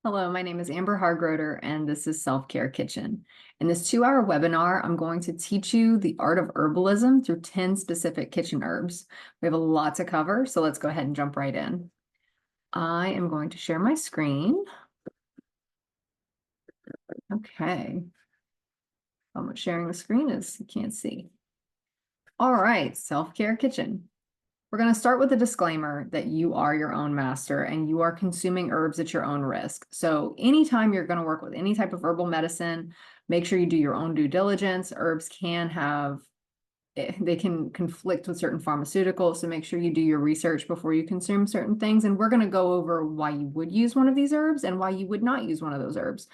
Hello, my name is Amber Hargroder, and this is Self-Care Kitchen. In this 2-hour webinar, I'm going to teach you the art of herbalism through 10 specific kitchen herbs. We have a lot to cover, so let's go ahead and jump right in. I am going to share my screen. Okay. I'm sharing the screen as you can't see. All right, Self-Care Kitchen. We're going to start with a disclaimer that you are your own master and you are consuming herbs at your own risk. So anytime you're going to work with any type of herbal medicine, make sure you do your own due diligence. Herbs can have, they can conflict with certain pharmaceuticals. So make sure you do your research before you consume certain things. And we're going to go over why you would use one of these herbs and why you would not use one of those herbs.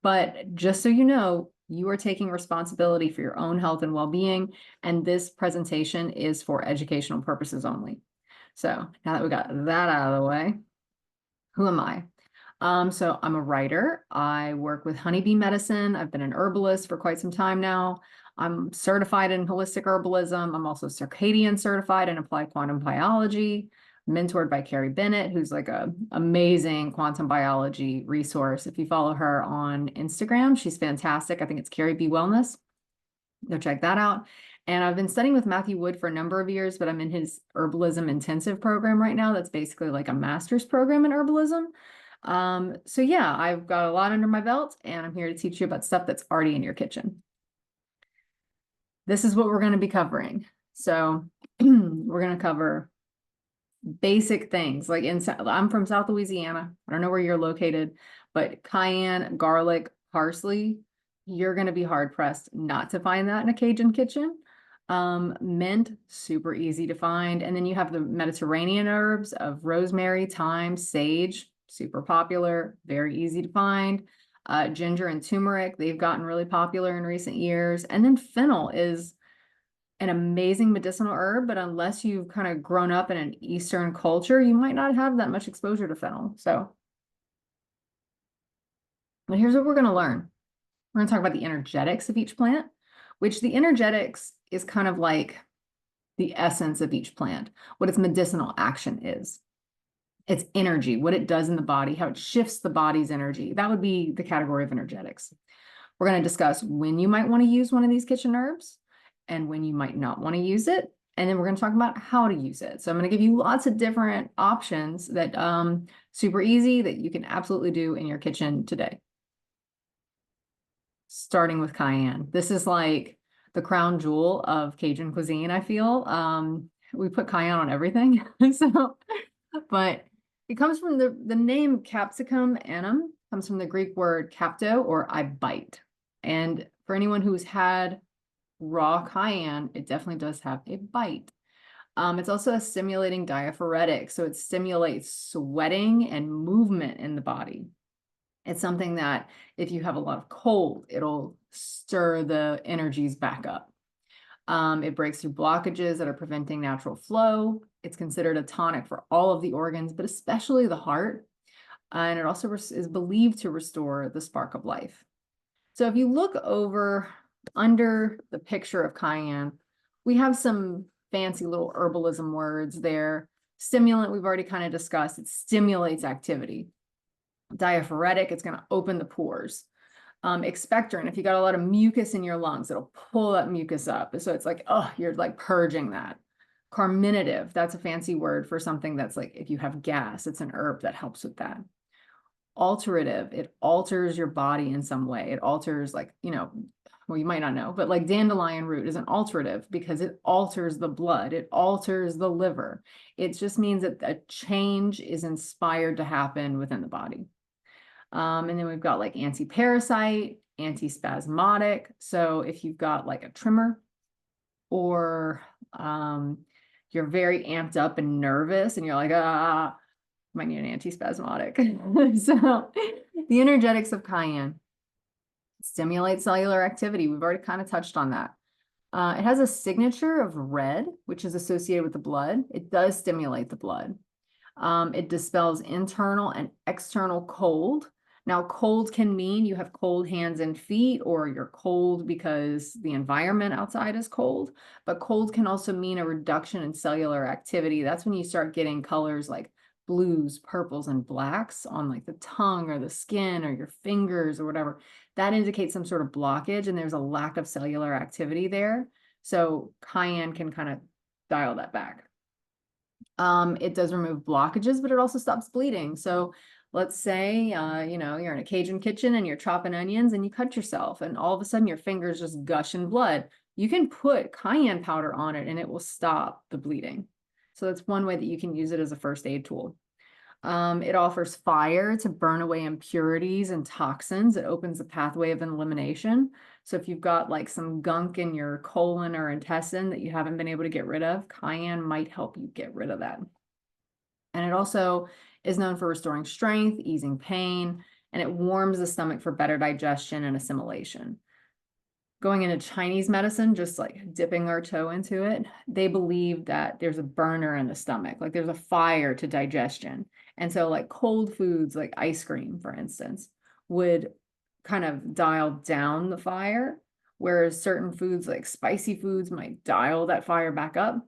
But just so you know, you are taking responsibility for your own health and well-being, and this presentation is for educational purposes only. So now that we got that out of the way, who am I? So I'm a writer. I work with honeybee medicine. I've been an herbalist for quite some time now. I'm certified in holistic herbalism. I'm also circadian certified in applied quantum biology, mentored by Carrie Bennett, who's like a amazing quantum biology resource. If you follow her on Instagram, she's fantastic. I think it's Carrie B Wellness. Go check that out. And I've been studying with Matthew Wood for a number of years, but I'm in his herbalism intensive program right now. That's basically like a master's program in herbalism. So yeah, I've got a lot under my belt, and I'm here to teach you about stuff that's already in your kitchen. This is what we're going to be covering. So we're going to cover basic things like I'm from South Louisiana. I don't know where you're located, but cayenne, garlic, parsley, you're going to be hard pressed not to find that in a Cajun kitchen. Mint, super easy to find. And then you have the Mediterranean herbs of rosemary, thyme, sage, super popular, very easy to find. Ginger and turmeric, they've gotten really popular in recent years. And then fennel is an amazing medicinal herb, but unless you've kind of grown up in an Eastern culture, you might not have that much exposure to fennel. But here's what we're going to learn. We're going to talk about the energetics of each plant, which the energetics is kind of like the essence of each plant, what its medicinal action is. Its energy, what it does in the body, how it shifts the body's energy. That would be the category of energetics. We're going to discuss when you might want to use one of these kitchen herbs and when you might not want to use it. And then we're going to talk about how to use it. So I'm going to give you lots of different options that super easy that you can absolutely do in your kitchen today. Starting with cayenne. This is like the crown jewel of Cajun cuisine, I feel. We put cayenne on everything. But it comes from the name capsicum annum, comes from the Greek word capto, or I bite. And for anyone who's had raw cayenne, it definitely does have a bite. It's also a stimulating diaphoretic, so it stimulates sweating and movement in the body. It's something that if you have a lot of cold, it'll stir the energies back up. It breaks through blockages that are preventing natural flow. It's considered a tonic for all of the organs, but especially the heart. And it also is believed to restore the spark of life. So if you look over under the picture of cayenne, we have some fancy little herbalism words there. Stimulant, we've already kind of discussed. It stimulates activity. Diaphoretic, it's going to open the pores. Expectorant, if you got a lot of mucus in your lungs, it'll pull that mucus up. So it's like, oh, you're like purging that. Carminative, that's a fancy word for something that's like, if you have gas, it's an herb that helps with that. Alterative, it alters your body in some way. It alters, like, well, you might not know, but like dandelion root is an alterative because it alters the blood. It alters the liver. It just means that a change is inspired to happen within the body. And then we've got like anti-parasite, anti-spasmodic. So if you've got like a tremor or you're very amped up and nervous and you're like, might need an anti-spasmodic. So the energetics of cayenne stimulates cellular activity. We've already kind of touched on that. It has a signature of red, which is associated with the blood. It does stimulate the blood. It dispels internal and external cold. Now, cold can mean you have cold hands and feet, or you're cold because the environment outside is cold, but cold can also mean a reduction in cellular activity. That's when you start getting colors like blues, purples, and blacks on like the tongue or the skin or your fingers or whatever, that indicates some sort of blockage and there's a lack of cellular activity there. So cayenne can kind of dial that back. It does remove blockages, but it also stops bleeding. So let's say, you know, you're in a Cajun kitchen and you're chopping onions and you cut yourself and all of a sudden your fingers just gush in blood. You can put cayenne powder on it and it will stop the bleeding. So that's one way that you can use it as a first aid tool. It offers fire to burn away impurities and toxins. It opens the pathway of elimination. So if you've got like some gunk in your colon or intestine that you haven't been able to get rid of, cayenne might help you get rid of that. And it also is known for restoring strength, easing pain, and it warms the stomach for better digestion and assimilation. Going into Chinese medicine, just like dipping our toe into it, they believe that there's a burner in the stomach, like there's a fire to digestion. And so like cold foods, like ice cream, for instance, would kind of dial down the fire, whereas certain foods like spicy foods might dial that fire back up.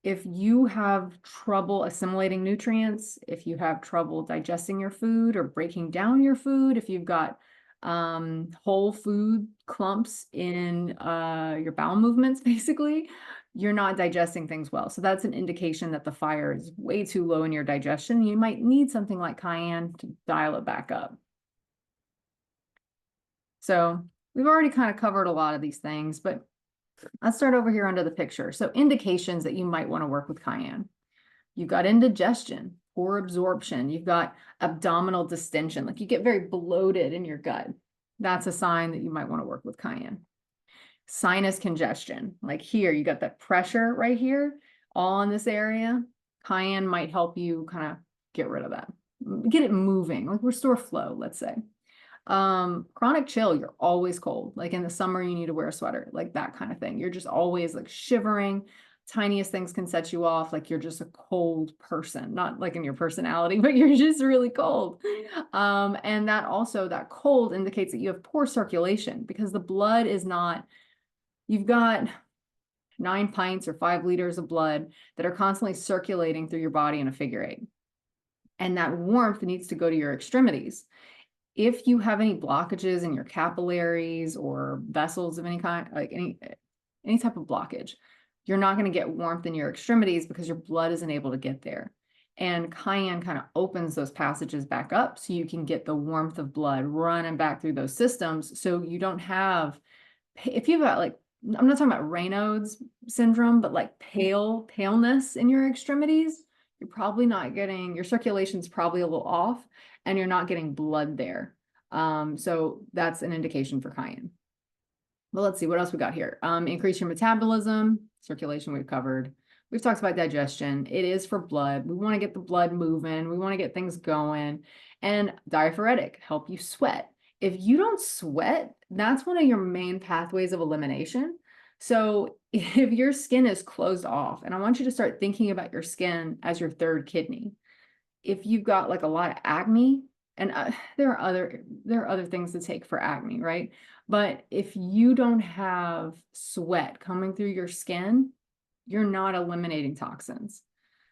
If you have trouble assimilating nutrients, if you have trouble digesting your food or breaking down your food, if you've got whole food clumps in your bowel movements, basically, you're not digesting things well. So that's an indication that the fire is way too low in your digestion. You might need something like cayenne to dial it back up. So we've already kind of covered a lot of these things, but let's start over here under the picture. So indications that you might want to work with cayenne. You've got indigestion, poor absorption. You've got abdominal distension, like you get very bloated in your gut. That's a sign that you might want to work with cayenne. Sinus congestion, like here, you got that pressure right here, all in this area. Cayenne might help you kind of get rid of that, get it moving, like restore flow, let's say. Chronic chill, you're always cold. Like in the summer, you need to wear a sweater, like that kind of thing. You're just always like shivering. Tiniest things can set you off, like you're just a cold person, not like in your personality, but you're just really cold. And that also, that cold indicates that you have poor circulation because the blood is not, you've got 9 pints or 5 liters of blood that are constantly circulating through your body in a figure 8. And that warmth needs to go to your extremities. If you have any blockages in your capillaries or vessels of any kind, like any type of blockage, you're not going to get warmth in your extremities because your blood isn't able to get there. And cayenne kind of opens those passages back up so you can get the warmth of blood running back through those systems. So you don't have, if you've got like, I'm not talking about Raynaud's syndrome, but like paleness in your extremities, you're probably not getting, your circulation's probably a little off and you're not getting blood there. So that's an indication for cayenne. Well, let's see what else we got here. Increase your metabolism, circulation we've covered. We've talked about digestion. It is for blood. We want to get the blood moving. We want to get things going. And diaphoretic, help you sweat. If you don't sweat, that's one of your main pathways of elimination. So if your skin is closed off, and I want you to start thinking about your skin as your third kidney. If you've got like a lot of acne, and there are other things to take for acne, right? But if you don't have sweat coming through your skin, you're not eliminating toxins.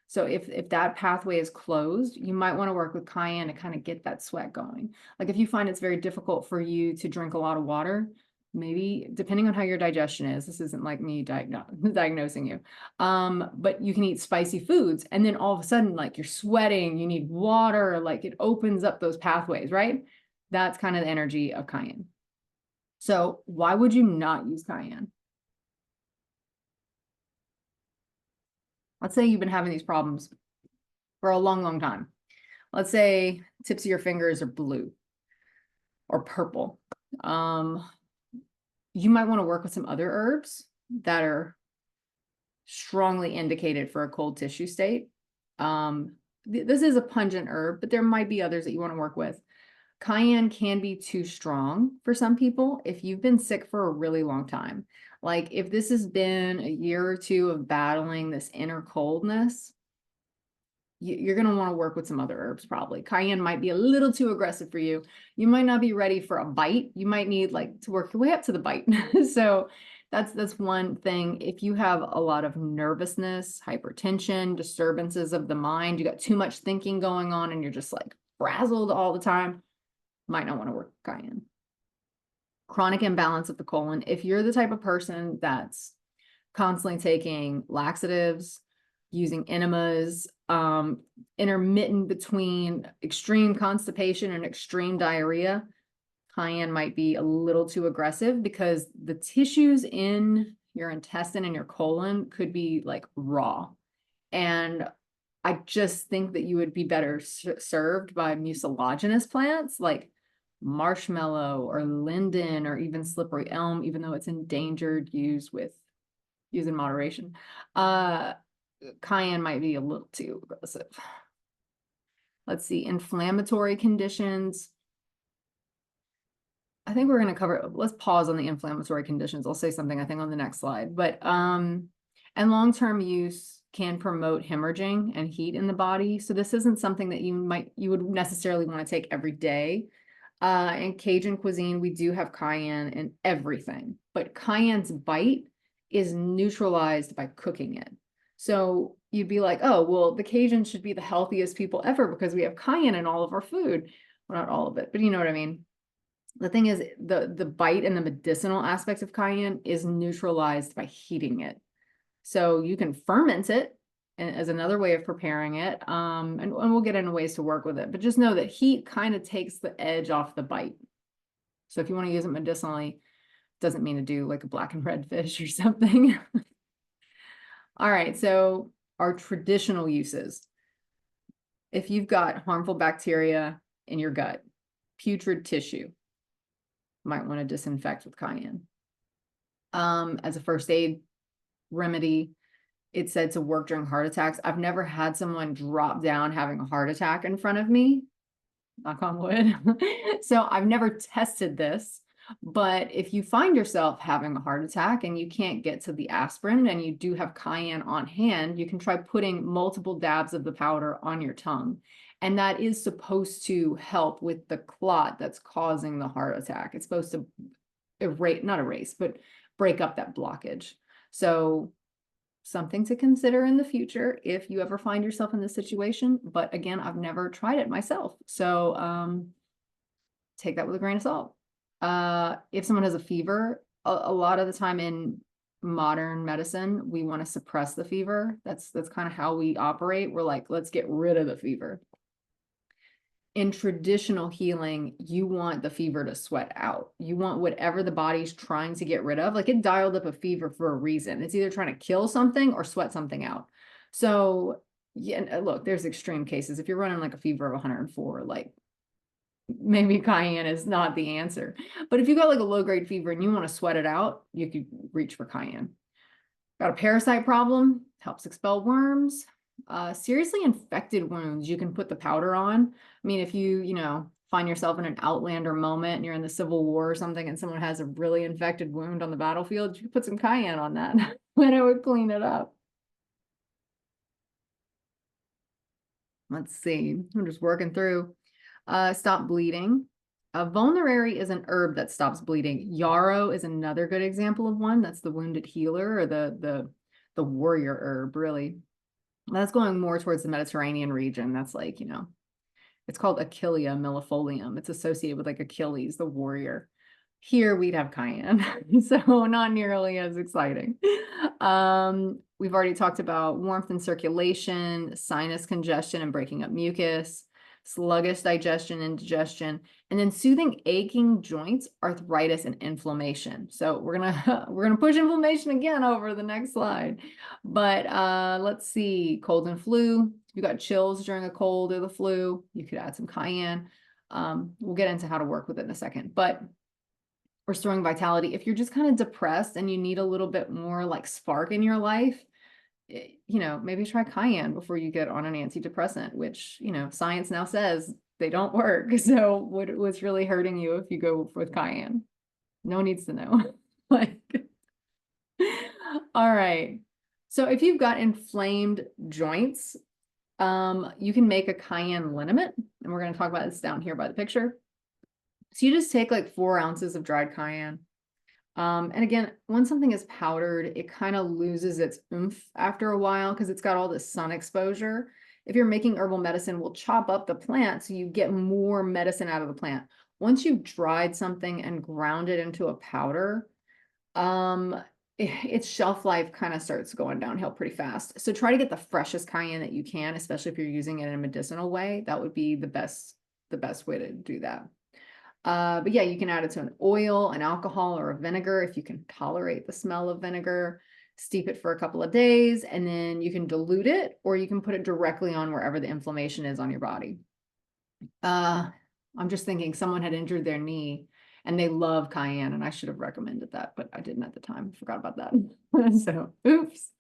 So if that pathway is closed, you might want to work with cayenne to kind of get that sweat going. Like if you find it's very difficult for you to drink a lot of water, maybe depending on how your digestion is, this isn't like me diagnosing you, but you can eat spicy foods and then all of a sudden like you're sweating, you need water, like it opens up those pathways, right? That's kind of the energy of cayenne. So why would you not use cayenne? Let's say you've been having these problems for a long, long time. Let's say tips of your fingers are blue or purple. You might want to work with some other herbs that are strongly indicated for a cold tissue state. This is a pungent herb, but there might be others that you want to work with. Cayenne can be too strong for some people if you've been sick for a really long time. Like if this has been a year or two of battling this inner coldness, you're going to want to work with some other herbs probably. Cayenne might be a little too aggressive for you. You might not be ready for a bite. You might need like to work your way up to the bite. So That's one thing. If you have a lot of nervousness, hypertension, disturbances of the mind, you got too much thinking going on and you're just like frazzled all the time, might not want to work with cayenne. Chronic imbalance of the colon. If you're the type of person that's constantly taking laxatives, using enemas, intermittent between extreme constipation and extreme diarrhea, cayenne might be a little too aggressive because the tissues in your intestine and your colon could be like raw. And I just think that you would be better served by mucilaginous plants like marshmallow or linden or even slippery elm, even though it's endangered, use in moderation. Cayenne might be a little too aggressive. Let's see, inflammatory conditions. I think we're going to cover, let's pause on the inflammatory conditions. I'll say something, I think, on the next slide. But, and long-term use can promote hemorrhaging and heat in the body. So this isn't something that you would necessarily want to take every day. In Cajun cuisine, we do have cayenne in everything, but cayenne's bite is neutralized by cooking it. So you'd be like, oh, well, the Cajuns should be the healthiest people ever because we have cayenne in all of our food. Well, not all of it, but you know what I mean? The thing is, the bite and the medicinal aspect of cayenne is neutralized by heating it. So you can ferment it as another way of preparing it. And we'll get into ways to work with it, but just know that heat kind of takes the edge off the bite. So if you want to use it medicinally, doesn't mean to do like a black and red fish or something. All right, so our traditional uses. If you've got harmful bacteria in your gut, putrid tissue, might want to disinfect with cayenne. As a first aid remedy, it's said to work during heart attacks. I've never had someone drop down having a heart attack in front of me, knock on wood. So I've never tested this, but if you find yourself having a heart attack and you can't get to the aspirin and you do have cayenne on hand, you can try putting multiple dabs of the powder on your tongue. And that is supposed to help with the clot that's causing the heart attack. It's supposed to not erase, but break up that blockage. So something to consider in the future if you ever find yourself in this situation. But again, I've never tried it myself. So take that with a grain of salt. If someone has a fever, a lot of the time in modern medicine, we want to suppress the fever. That's kind of how we operate. We're like, let's get rid of the fever. In traditional healing, you want the fever to sweat out. You want whatever the body's trying to get rid of. Like, it dialed up a fever for a reason. It's either trying to kill something or sweat something out. So yeah, look, there's extreme cases. If you're running like a fever of 104, like maybe cayenne is not the answer. But if you got like a low-grade fever and you want to sweat it out, you could reach for cayenne. Got a parasite problem, helps expel worms. Seriously infected wounds, you can put the powder on. I mean, if you find yourself in an Outlander moment and you're in the Civil War or something and someone has a really infected wound on the battlefield, you can put some cayenne on that and it would clean it up. Let's see, I'm just working through. Stop bleeding. Vulnerary is an herb that stops bleeding. Yarrow is another good example of one. That's the wounded healer or the warrior herb, really. That's going more towards the Mediterranean region. That's like, it's called Achillea millefolium. It's associated with like Achilles, the warrior. Here we'd have cayenne, so not nearly as exciting. We've already talked about warmth and circulation, sinus congestion and breaking up mucus, sluggish digestion and digestion, and then soothing aching joints, arthritis, and inflammation. So we're gonna push inflammation again over the next slide. But let's see, cold and flu. If you got chills during a cold or the flu, you could add some cayenne. We'll get into how to work with it in a second. But restoring vitality, if you're just kind of depressed and you need a little bit more like spark in your life, maybe try cayenne before you get on an antidepressant, which, science now says they don't work. So what's really hurting you if you go with cayenne? No one needs to know. Like, all right. So if you've got inflamed joints, you can make a cayenne liniment, and we're going to talk about this down here by the picture. So you just take like 4 ounces of dried cayenne, And again, when something is powdered, it kind of loses its oomph after a while because it's got all this sun exposure. If you're making herbal medicine, we'll chop up the plant so you get more medicine out of the plant. Once you've dried something and ground it into a powder, its shelf life kind of starts going downhill pretty fast. So try to get the freshest cayenne that you can, especially if you're using it in a medicinal way. That would be the best way to do that. But yeah, you can add it to an oil, an alcohol, or a vinegar if you can tolerate the smell of vinegar. Steep it for a couple of days, and then you can dilute it, or you can put it directly on wherever the inflammation is on your body. I'm just thinking someone had injured their knee and they love cayenne, and I should have recommended that, but I didn't at the time. Forgot about that. So, oops.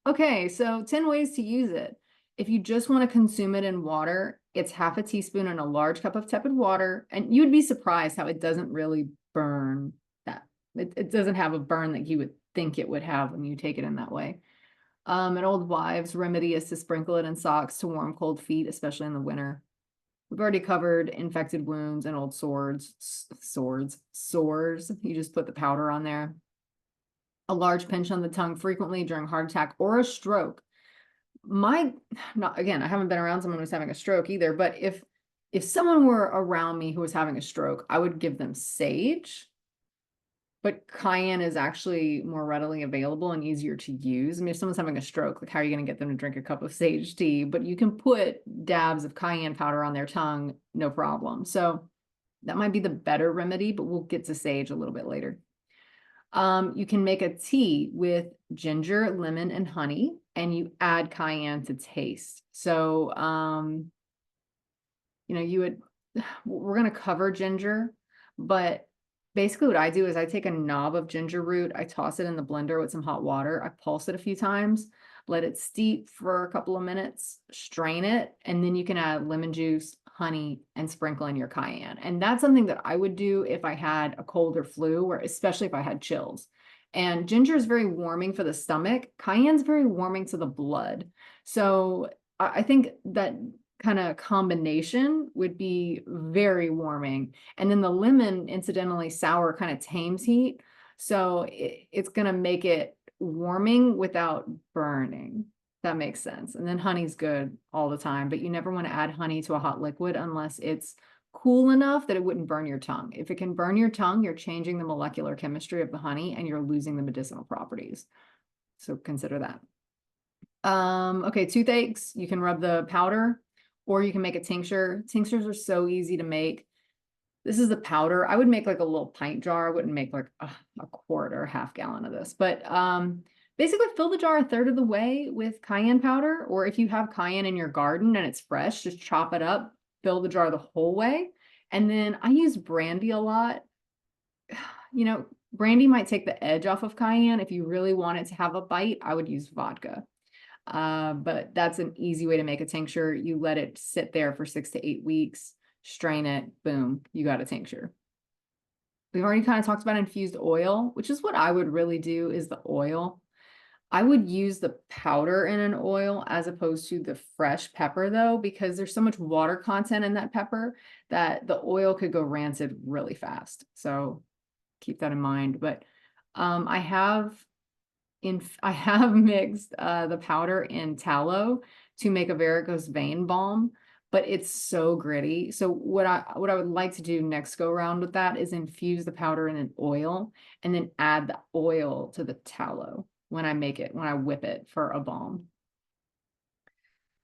Okay, so 10 ways to use it. If you just want to consume it in water, it's half a teaspoon in a large cup of tepid water, and you'd be surprised how it doesn't really burn that. It doesn't have a burn that you would think it would have when you take it in that way. An old wives' remedy is to sprinkle it in socks to warm cold feet, especially in the winter. We've already covered infected wounds and old sores. You just put the powder on there. A large pinch on the tongue frequently during heart attack or a stroke. Again, I haven't been around someone who's having a stroke either, but if someone were around me who was having a stroke, I would give them sage. But cayenne is actually more readily available and easier to use. I mean, if someone's having a stroke, like how are you going to get them to drink a cup of sage tea? But you can put dabs of cayenne powder on their tongue, no problem. So that might be the better remedy, but we'll get to sage a little bit later. You can make a tea with ginger, lemon, and honey, and you add cayenne to taste. So, we're going to cover ginger, but basically what I do is I take a knob of ginger root, I toss it in the blender with some hot water, I pulse it a few times, let it steep for a couple of minutes, strain it, and then you can add lemon juice, honey, and sprinkle in your cayenne. And that's something that I would do if I had a cold or flu, or especially if I had chills. And ginger is very warming for the stomach. Cayenne's very warming to the blood. So I think that kind of combination would be very warming. And then the lemon, incidentally, sour kind of tames heat. So it's going to make it warming without burning. That makes sense. And then honey's good all the time, but you never want to add honey to a hot liquid unless it's cool enough that it wouldn't burn your tongue. If it can burn your tongue, you're changing the molecular chemistry of the honey and you're losing the medicinal properties. So consider that. Okay, toothaches, you can rub the powder or you can make a tincture. Tinctures are so easy to make. This is the powder. I would make like a little pint jar. I wouldn't make like a quart or a half gallon of this, but basically fill the jar a third of the way with cayenne powder, or if you have cayenne in your garden and it's fresh, just chop it up, fill the jar the whole way. And then I use brandy a lot. Brandy might take the edge off of cayenne. If you really want it to have a bite, I would use vodka. But that's an easy way to make a tincture. You let it sit there for 6 to 8 weeks, strain it, boom, you got a tincture. We've already kind of talked about infused oil, which is what I would really do is the oil. I would use the powder in an oil as opposed to the fresh pepper though, because there's so much water content in that pepper that the oil could go rancid really fast. So keep that in mind. But I have mixed the powder in tallow to make a varicose vein balm, but it's so gritty. So what I would like to do next go around with that is infuse the powder in an oil and then add the oil to the tallow when I whip it for a balm.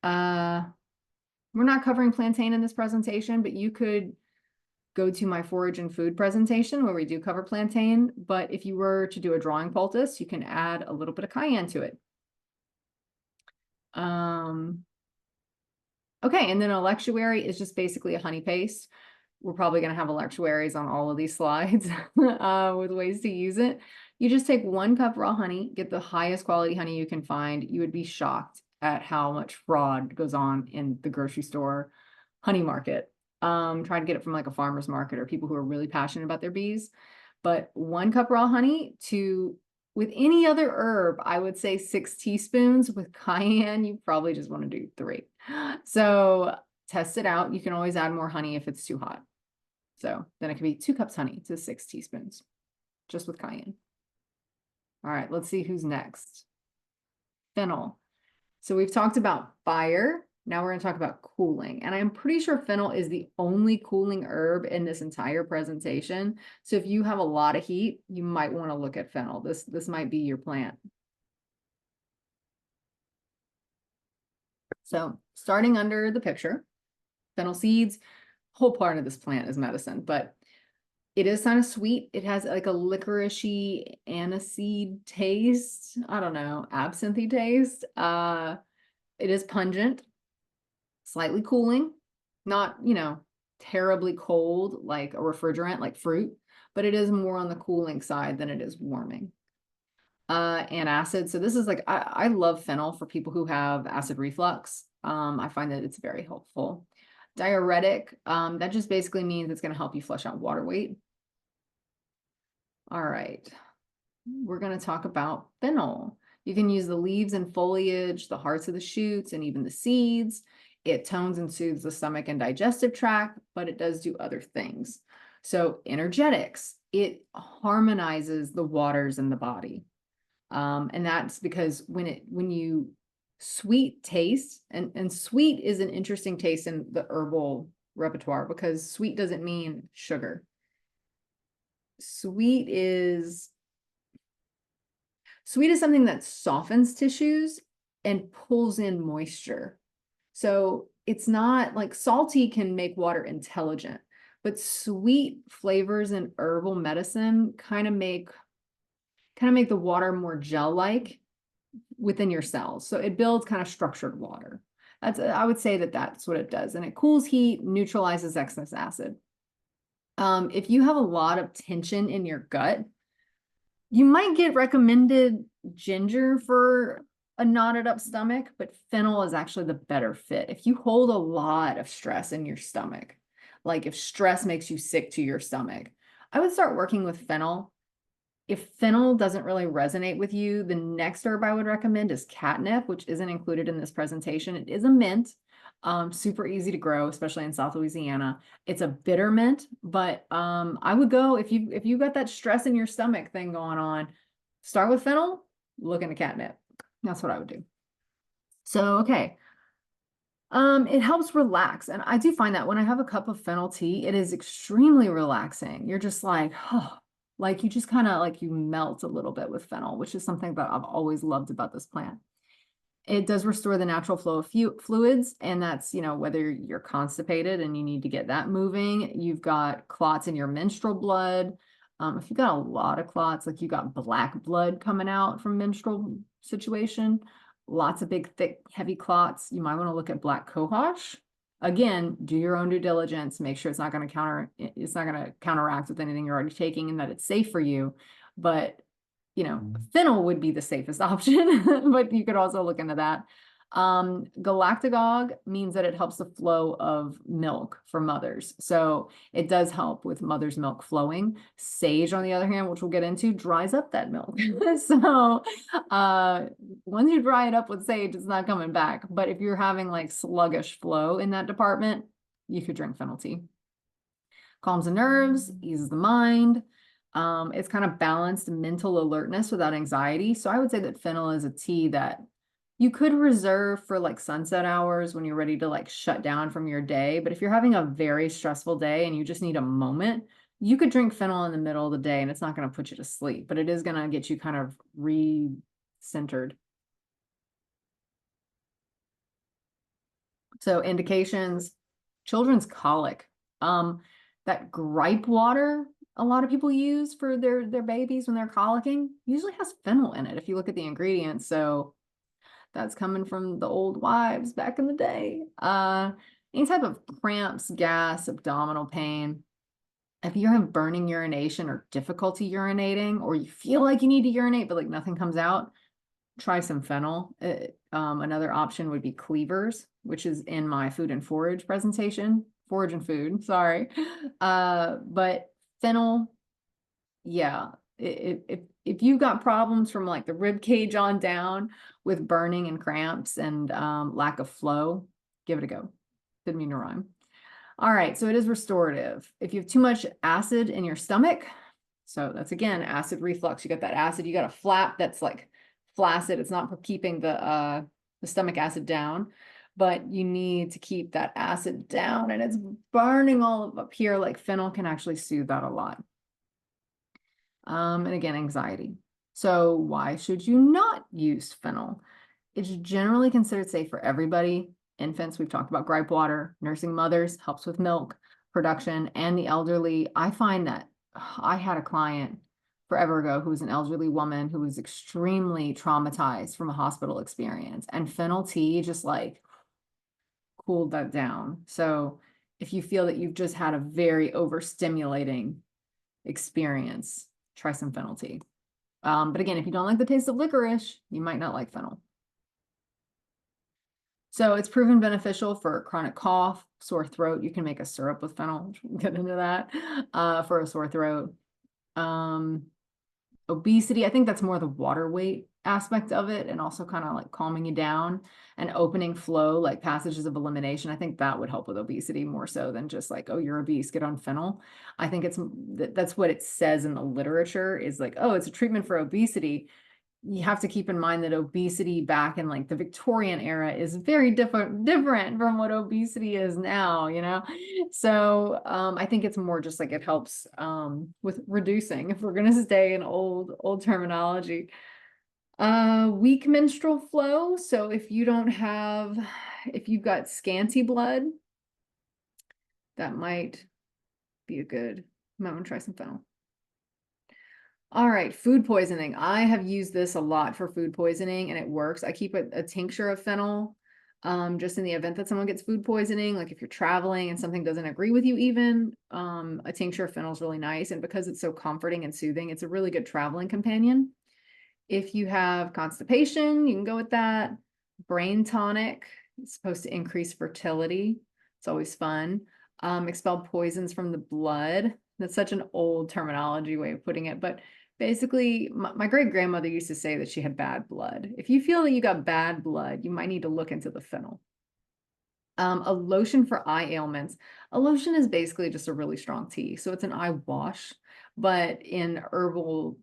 We're not covering plantain in this presentation, but you could go to my forage and food presentation where we do cover plantain. But if you were to do a drawing poultice, you can add a little bit of cayenne to it. Okay, and then an electuary is just basically a honey paste. We're probably going to have electuaries on all of these slides with ways to use it. You just take 1 cup raw honey, get the highest quality honey you can find. You would be shocked at how much fraud goes on in the grocery store honey market. Try to get it from like a farmer's market or people who are really passionate about their bees. But 1 cup raw honey with any other herb, I would say 6 teaspoons. With cayenne, you probably just want to do 3. So test it out. You can always add more honey if it's too hot. So then it could be 2 cups honey to 6 teaspoons, just with cayenne. All right, let's see who's next. Fennel. So we've talked about fire. Now we're going to talk about cooling. And I'm pretty sure fennel is the only cooling herb in this entire presentation. So if you have a lot of heat, you might want to look at fennel. This might be your plant. So starting under the picture, fennel seeds, whole part of this plant is medicine, but it is kind of sweet. It has like a licoricey aniseed taste. I don't know, absinthe taste. It is pungent, slightly cooling, not, terribly cold like a refrigerant, like fruit, but it is more on the cooling side than it is warming. And acid. So this is like, I love fennel for people who have acid reflux. I find that it's very helpful. Diuretic, that just basically means it's going to help you flush out water weight. All right, we're going to talk about fennel. You can use the leaves and foliage, the hearts of the shoots, and even the seeds. It tones and soothes the stomach and digestive tract, but it does do other things. So energetics, it harmonizes the waters in the body. And that's because when you sweet taste, and sweet is an interesting taste in the herbal repertoire because sweet doesn't mean sugar. Sweet is something that softens tissues and pulls in moisture. So it's not like salty can make water intelligent, but sweet flavors in herbal medicine kind of make the water more gel-like within your cells. So it builds kind of structured water. I would say that's what it does. And it cools heat, neutralizes excess acid. If you have a lot of tension in your gut, you might get recommended ginger for a knotted up stomach, but fennel is actually the better fit. If you hold a lot of stress in your stomach, like if stress makes you sick to your stomach, I would start working with fennel. If fennel doesn't really resonate with you, the next herb I would recommend is catnip, which isn't included in this presentation. It is a mint, super easy to grow, especially in South Louisiana. It's a bitter mint, but I would go, if you got that stress in your stomach thing going on, start with fennel, look into catnip. That's what I would do. So, okay. It helps relax. And I do find that when I have a cup of fennel tea, it is extremely relaxing. You're just like, oh, like you just kind of like you melt a little bit with fennel, which is something that I've always loved about this plant. It does restore the natural flow of fluids, and that's, whether you're constipated and you need to get that moving, you've got clots in your menstrual blood. If you've got a lot of clots, like you got black blood coming out from menstrual situation, lots of big, thick, heavy clots, you might want to look at black cohosh. Again, do your own due diligence, make sure it's not going to counteract with anything you're already taking and that it's safe for you. But fennel would be the safest option, but you could also look into that. Galactagogue means that it helps the flow of milk for mothers. So it does help with mother's milk flowing. Sage, on the other hand, which we'll get into, dries up that milk. So once you dry it up with sage, it's not coming back. But if you're having like sluggish flow in that department, you could drink fennel tea. Calms the nerves, eases the mind. It's kind of balanced mental alertness without anxiety. So I would say that fennel is a tea that you could reserve for like sunset hours when you're ready to like shut down from your day. But if you're having a very stressful day and you just need a moment, you could drink fennel in the middle of the day and it's not going to put you to sleep, but it is going to get you kind of re-centered. So indications, children's colic. That gripe water a lot of people use for their babies when they're colicking usually has fennel in it if you look at the ingredients. So that's coming from the old wives back in the day. Any type of cramps, gas, abdominal pain. If you have burning urination or difficulty urinating, or you feel like you need to urinate, but like nothing comes out, try some fennel. Another option would be cleavers, which is in my food and forage presentation. Forage and food, sorry. But fennel, yeah. If you've got problems from like the rib cage on down with burning and cramps and lack of flow, give it a go. Didn't mean to rhyme. All right, so it is restorative. If you have too much acid in your stomach, so that's again acid reflux. You got that acid, you got a flap that's like flaccid. It's not for keeping the stomach acid down, but you need to keep that acid down, and it's burning all up here. Like fennel can actually soothe that a lot. And again, anxiety. So why should you not use fennel? It's generally considered safe for everybody. Infants, we've talked about gripe water, nursing mothers, helps with milk production, and the elderly. I find that I had a client forever ago who was an elderly woman who was extremely traumatized from a hospital experience, and fennel tea just like cooled that down. So if you feel that you've just had a very overstimulating experience, try some fennel tea. But again, if you don't like the taste of licorice, you might not like fennel. So it's proven beneficial for chronic cough, sore throat. You can make a syrup with fennel. We'll get into that for a sore throat. Obesity, I think that's more the water weight aspect of it, and also kind of like calming you down and opening flow, like passages of elimination. I think that would help with obesity more so than just like, oh, you're obese, get on fennel. I think that's what it says in the literature is like, oh, it's a treatment for obesity. You have to keep in mind that obesity back in like the Victorian era is very different from what obesity is now, you know? So I think it's more just like it helps with reducing, if we're gonna stay in old terminology. Weak menstrual flow. So if you've got scanty blood, that might be you might want to try some fennel. All right, food poisoning. I have used this a lot for food poisoning and it works. I keep a tincture of fennel just in the event that someone gets food poisoning. Like if you're traveling and something doesn't agree with you even, a tincture of fennel is really nice. And because it's so comforting and soothing, it's a really good traveling companion. If you have constipation, you can go with that. Brain tonic, it's supposed to increase fertility. It's always fun. Expel poisons from the blood. That's such an old terminology way of putting it, but basically, my great grandmother used to say that she had bad blood. If you feel that you got bad blood, you might need to look into the fennel. A lotion for eye ailments. A lotion is basically just a really strong tea. So it's an eye wash, but in herbal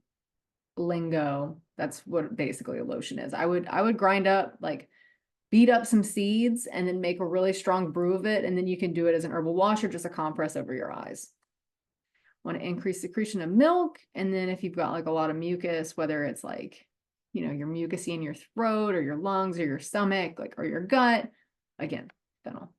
lingo, that's what basically a lotion is. I would grind up, like beat up some seeds and then make a really strong brew of it. And then you can do it as an herbal wash or just a compress over your eyes. Want to increase secretion of milk. And then if you've got like a lot of mucus, whether it's like, you know, you're mucusy in your throat or your lungs or your stomach, like, or your gut, again, fennel.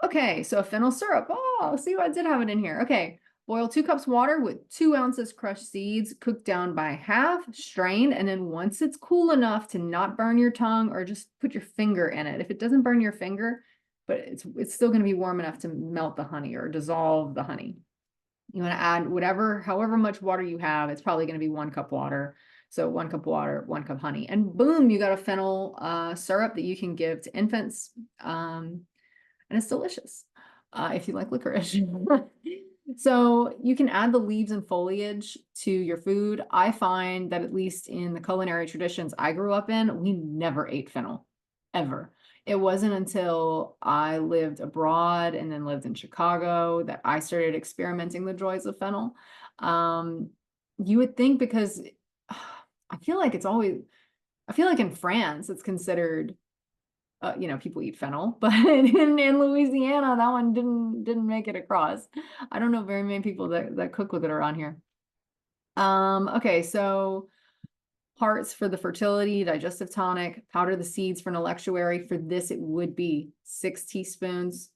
Okay, so a fennel syrup. Oh, see, I did have it in here. Okay, boil 2 cups water with 2 ounces crushed seeds, cooked down by half, strain, and then once it's cool enough to not burn your tongue or just put your finger in it. If it doesn't burn your finger, but it's still going to be warm enough to melt the honey or dissolve the honey. You want to add however much water you have. It's probably going to be 1 cup water. So 1 cup water, 1 cup honey, and boom, you got a fennel syrup that you can give to infants. And it's delicious if you like licorice. So you can add the leaves and foliage to your food. I find that at least in the culinary traditions I grew up in, we never ate fennel, ever. It wasn't until I lived abroad and then lived in Chicago that I started experimenting the joys of fennel. You would think because I feel like in France it's considered you know, people eat fennel, but in Louisiana, that one didn't make it across. I don't know very many people that cook with it around here. Okay, so parts for the fertility, digestive tonic, powder the seeds for an electuary. For this, it would be 6 teaspoons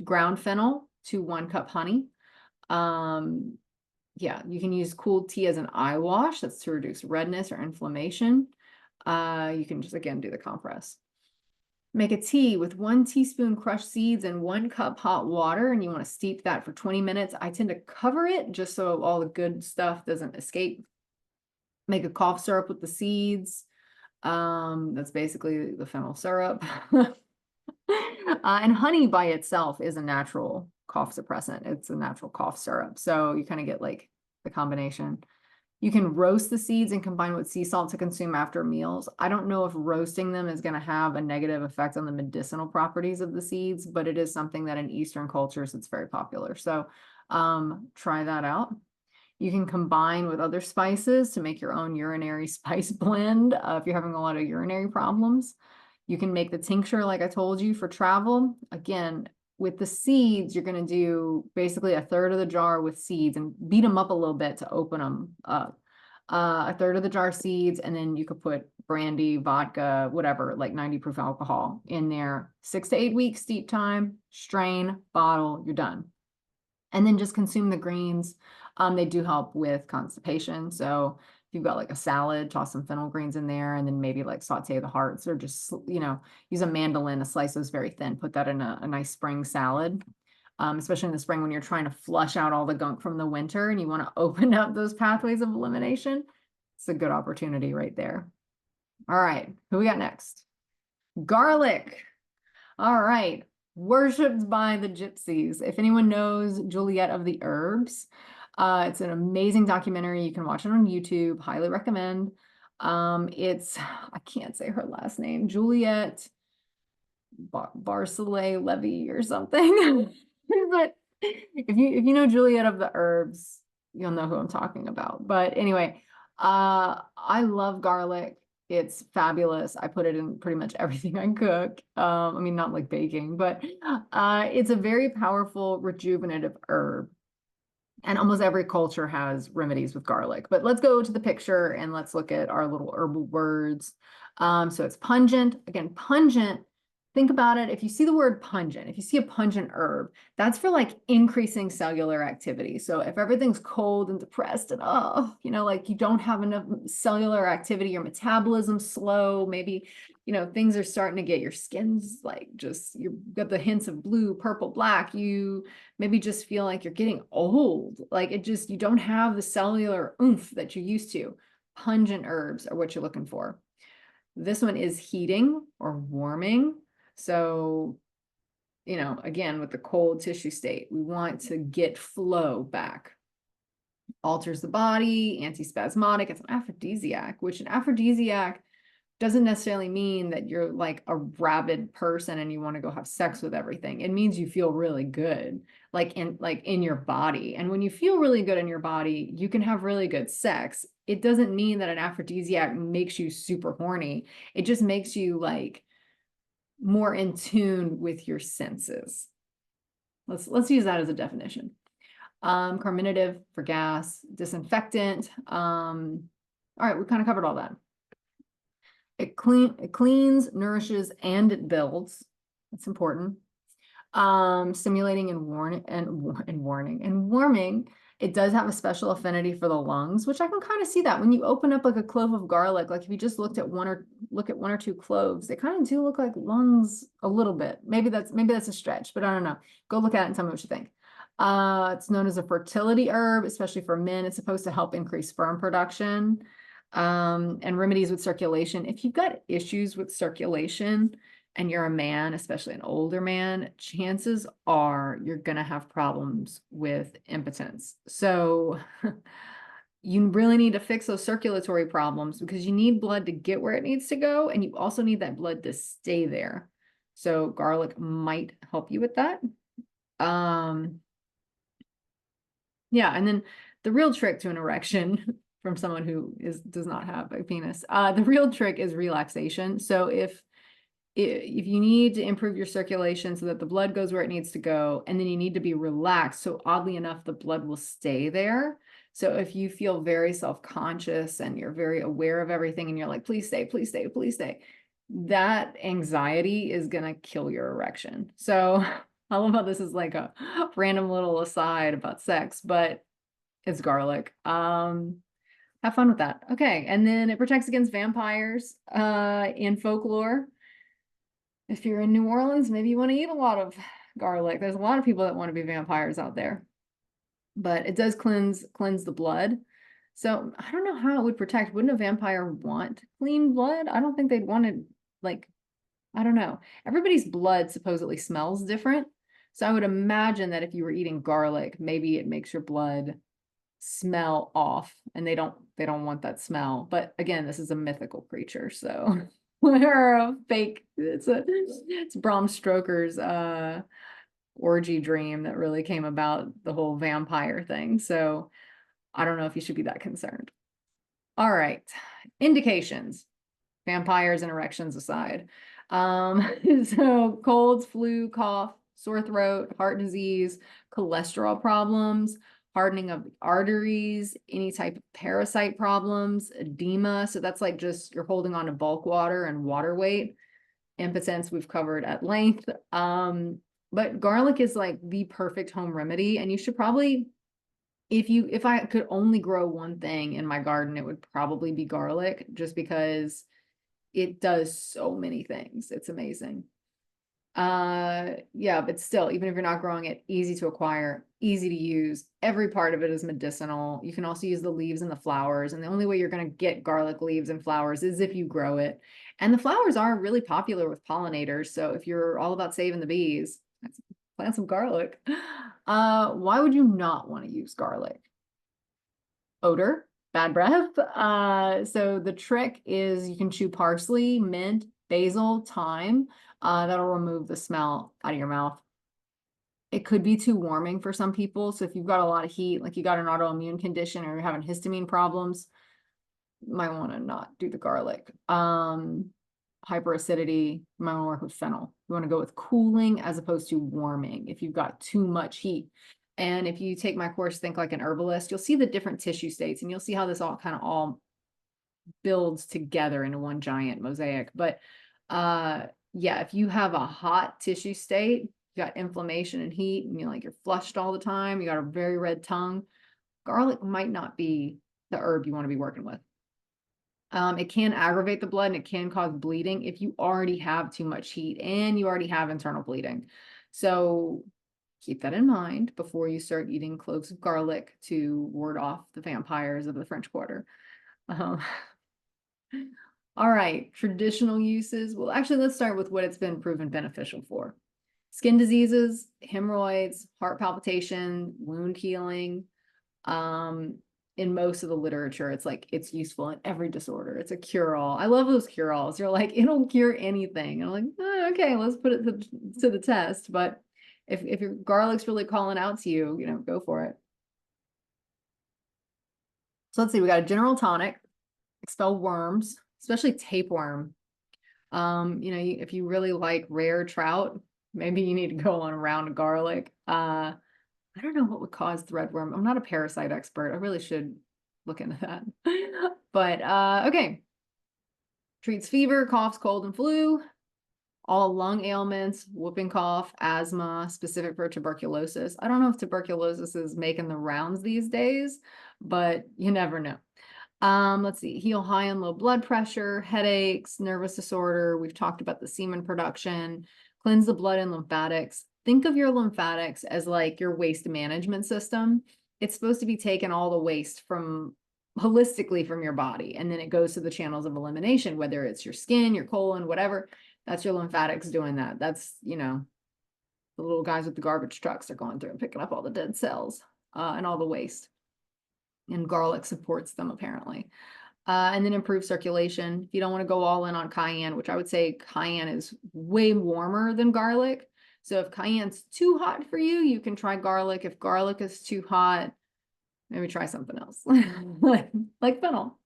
ground fennel to 1 cup honey. Yeah, you can use cooled tea as an eye wash. That's to reduce redness or inflammation. You can just, again, do the compress. Make a tea with 1 teaspoon crushed seeds and 1 cup hot water, and you want to steep that for 20 minutes. I tend to cover it just so all the good stuff doesn't escape. Make a cough syrup with the seeds. That's basically the fennel syrup. And honey by itself is a natural cough suppressant. It's a natural cough syrup. So you kind of get like the combination. You can roast the seeds and combine with sea salt to consume after meals. I don't know if roasting them is going to have a negative effect on the medicinal properties of the seeds, but it is something that in Eastern cultures, it's very popular. So try that out. You can combine with other spices to make your own urinary spice blend if you're having a lot of urinary problems. You can make the tincture like I told you for travel. Again, with the seeds, you're going to do basically a third of the jar with seeds and beat them up a little bit to open them up. A third of the jar seeds, and then you could put brandy, vodka, whatever, like 90 proof alcohol in there. 6 to 8 weeks steep time, strain, bottle, you're done. And then just consume the greens. They do help with constipation. So if you've got like a salad, toss some fennel greens in there, and then maybe like saute the hearts, or just, use a mandolin, a slice those very thin, put that in a nice spring salad. Especially in the spring when you're trying to flush out all the gunk from the winter and you want to open up those pathways of elimination. It's a good opportunity right there. All right, who we got next? Garlic. All right. Worshipped by the gypsies. If anyone knows Juliet of the Herbs, it's an amazing documentary. You can watch it on YouTube. Highly recommend. I can't say her last name, Juliet Barcelay Levy or something. But if you know Juliet of the Herbs, you'll know who I'm talking about. But anyway, I love garlic. It's fabulous. I put it in pretty much everything I cook. I mean, not like baking, but it's a very powerful rejuvenative herb. And almost every culture has remedies with garlic. But let's go to the picture and let's look at our little herbal words. So it's pungent. Again, pungent. Think about it. If you see the word pungent, if you see a pungent herb, that's for like increasing cellular activity. So if everything's cold and depressed and, like you don't have enough cellular activity, your metabolism's slow, maybe, things are starting to get, your skin's like just, you've got the hints of blue, purple, black, you maybe just feel like you're getting old. Like you don't have the cellular oomph that you used to. Pungent herbs are what you're looking for. This one is heating or warming. So, again, with the cold tissue state, we want to get flow back. Alters the body, antispasmodic. It's an aphrodisiac, which an aphrodisiac doesn't necessarily mean that you're like a rabid person and you want to go have sex with everything. It means you feel really good, like in your body. And when you feel really good in your body, you can have really good sex. It doesn't mean that an aphrodisiac makes you super horny. It just makes you like more in tune with your senses. Let's use that as a definition. Carminative for gas, disinfectant. All right, we kind of covered all that. It cleans, nourishes, and it builds. That's important. Stimulating and warming. It does have a special affinity for the lungs, which I can kind of see that when you open up like a clove of garlic. Like if you just look at one or two cloves, they kind of do look like lungs a little bit. Maybe that's a stretch, but I don't know. Go look at it and tell me what you think. It's known as a fertility herb, especially for men. It's supposed to help increase sperm production. And remedies with circulation. If you've got issues with circulation and you're a man, especially an older man, chances are you're going to have problems with impotence. So you really need to fix those circulatory problems because you need blood to get where it needs to go. And you also need that blood to stay there. So garlic might help you with that. Yeah. And then the real trick to an erection from someone who does not have a penis, the real trick is relaxation. So if you need to improve your circulation so that the blood goes where it needs to go, and then you need to be relaxed. So oddly enough, the blood will stay there. So if you feel very self-conscious and you're very aware of everything and you're like, please stay, please stay, please stay, that anxiety is going to kill your erection. So I love how this is like a random little aside about sex, but it's garlic. Have fun with that. Okay. And then it protects against vampires in folklore. If you're in New Orleans, maybe you want to eat a lot of garlic. There's a lot of people that want to be vampires out there. But it does cleanse the blood. So I don't know how it would protect. Wouldn't a vampire want clean blood? I don't think they'd want to, like, I don't know. Everybody's blood supposedly smells different. So I would imagine that if you were eating garlic, maybe it makes your blood smell off, and they don't want that smell. But again, this is a mythical creature, so or a fake, it's Bram Stoker's orgy dream that really came about, the whole vampire thing. So I don't know if you should be that concerned. All right, indications, vampires and erections aside. So colds, flu, cough, sore throat, heart disease, cholesterol problems, hardening of the arteries, any type of parasite problems, edema. So that's like just you're holding on to bulk water and water weight. Impotence we've covered at length. But garlic is like the perfect home remedy, and you should probably, if I could only grow one thing in my garden, it would probably be garlic, just because it does so many things. It's amazing. Yeah, but still, even if you're not growing it, easy to acquire, easy to use. Every part of it is medicinal. You can also use the leaves and the flowers, and the only way you're going to get garlic leaves and flowers is if you grow it. And the flowers are really popular with pollinators, so if you're all about saving the bees, plant some garlic. Why would you not want to use garlic? Odor, bad breath. So the trick is you can chew parsley, mint, basil, thyme. That'll remove the smell out of your mouth. It could be too warming for some people. So if you've got a lot of heat, like you got an autoimmune condition or you're having histamine problems, you might want to not do the garlic. Hyperacidity, you might want to work with fennel. You want to go with cooling as opposed to warming if you've got too much heat. And if you take my course, Think Like an Herbalist, you'll see the different tissue states, and you'll see how this all kind of all builds together into one giant mosaic. But yeah, if you have a hot tissue state, you got inflammation and heat, and you're flushed all the time, you got a very red tongue, garlic might not be the herb you want to be working with. It can aggravate the blood, and it can cause bleeding if you already have too much heat and you already have internal bleeding. So keep that in mind before you start eating cloves of garlic to ward off the vampires of the French Quarter. All right, traditional uses. Well, actually, let's start with what it's been proven beneficial for. Skin diseases, hemorrhoids, heart palpitation, wound healing. In most of the literature, it's useful in every disorder. It's a cure-all. I love those cure-alls. You're like, it'll cure anything. And I'm like, oh, okay, let's put it to the test. But if your garlic's really calling out to you, go for it. So let's see, we got a general tonic, expel worms, especially tapeworm. If you really like rare trout, maybe you need to go on a round of garlic. I don't know what would cause threadworm. I'm not a parasite expert. I really should look into that. But okay. Treats fever, coughs, cold, and flu. All lung ailments, whooping cough, asthma, specific for tuberculosis. I don't know if tuberculosis is making the rounds these days, but you never know. Let's see, heal high and low blood pressure, headaches, nervous disorder. We've talked about the semen production, cleanse the blood and lymphatics. Think of your lymphatics as like your waste management system. It's supposed to be taking all the waste holistically from your body, and then it goes to the channels of elimination, whether it's your skin, your colon, whatever. That's your lymphatics doing that. That's, the little guys with the garbage trucks are going through and picking up all the dead cells and all the waste. And garlic supports them, apparently. And then improve circulation. If you don't want to go all in on cayenne, which I would say cayenne is way warmer than garlic. So if cayenne's too hot for you, you can try garlic. If garlic is too hot, maybe try something else, like fennel.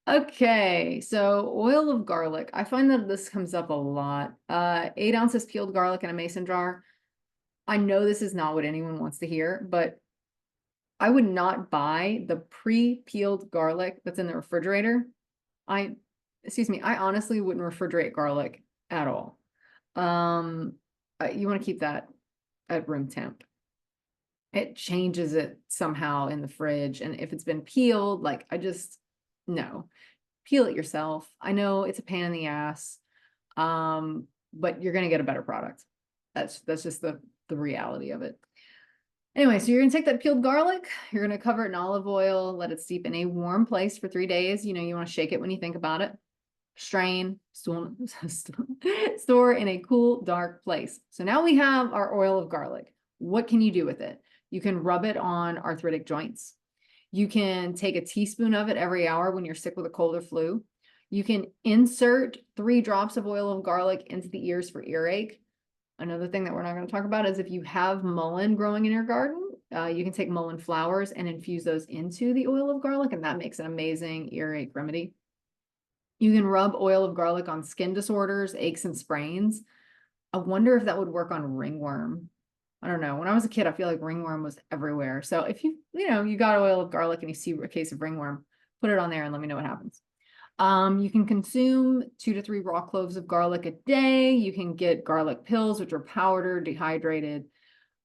Okay, so oil of garlic. I find that this comes up a lot. 8 ounces peeled garlic in a mason jar. I know this is not what anyone wants to hear, but I would not buy the pre-peeled garlic that's in the refrigerator. I honestly wouldn't refrigerate garlic at all. You want to keep that at room temp. It changes it somehow in the fridge. And if it's been peeled, no, peel it yourself. I know it's a pain in the ass, but you're going to get a better product. That's just the reality of it. Anyway, so you're going to take that peeled garlic, you're going to cover it in olive oil, let it steep in a warm place for 3 days. You want to shake it when you think about it. Strain, store in a cool, dark place. So now we have our oil of garlic. What can you do with it? You can rub it on arthritic joints. You can take a teaspoon of it every hour when you're sick with a cold or flu. You can insert 3 drops of oil of garlic into the ears for earache. Another thing that we're not going to talk about is if you have mullein growing in your garden, you can take mullein flowers and infuse those into the oil of garlic, and that makes an amazing earache remedy. You can rub oil of garlic on skin disorders, aches, and sprains. I wonder if that would work on ringworm. I don't know. When I was a kid, I feel like ringworm was everywhere. So if you got oil of garlic and you see a case of ringworm, put it on there and let me know what happens. You can consume 2 to 3 raw cloves of garlic a day. You can get garlic pills, which are powdered, dehydrated.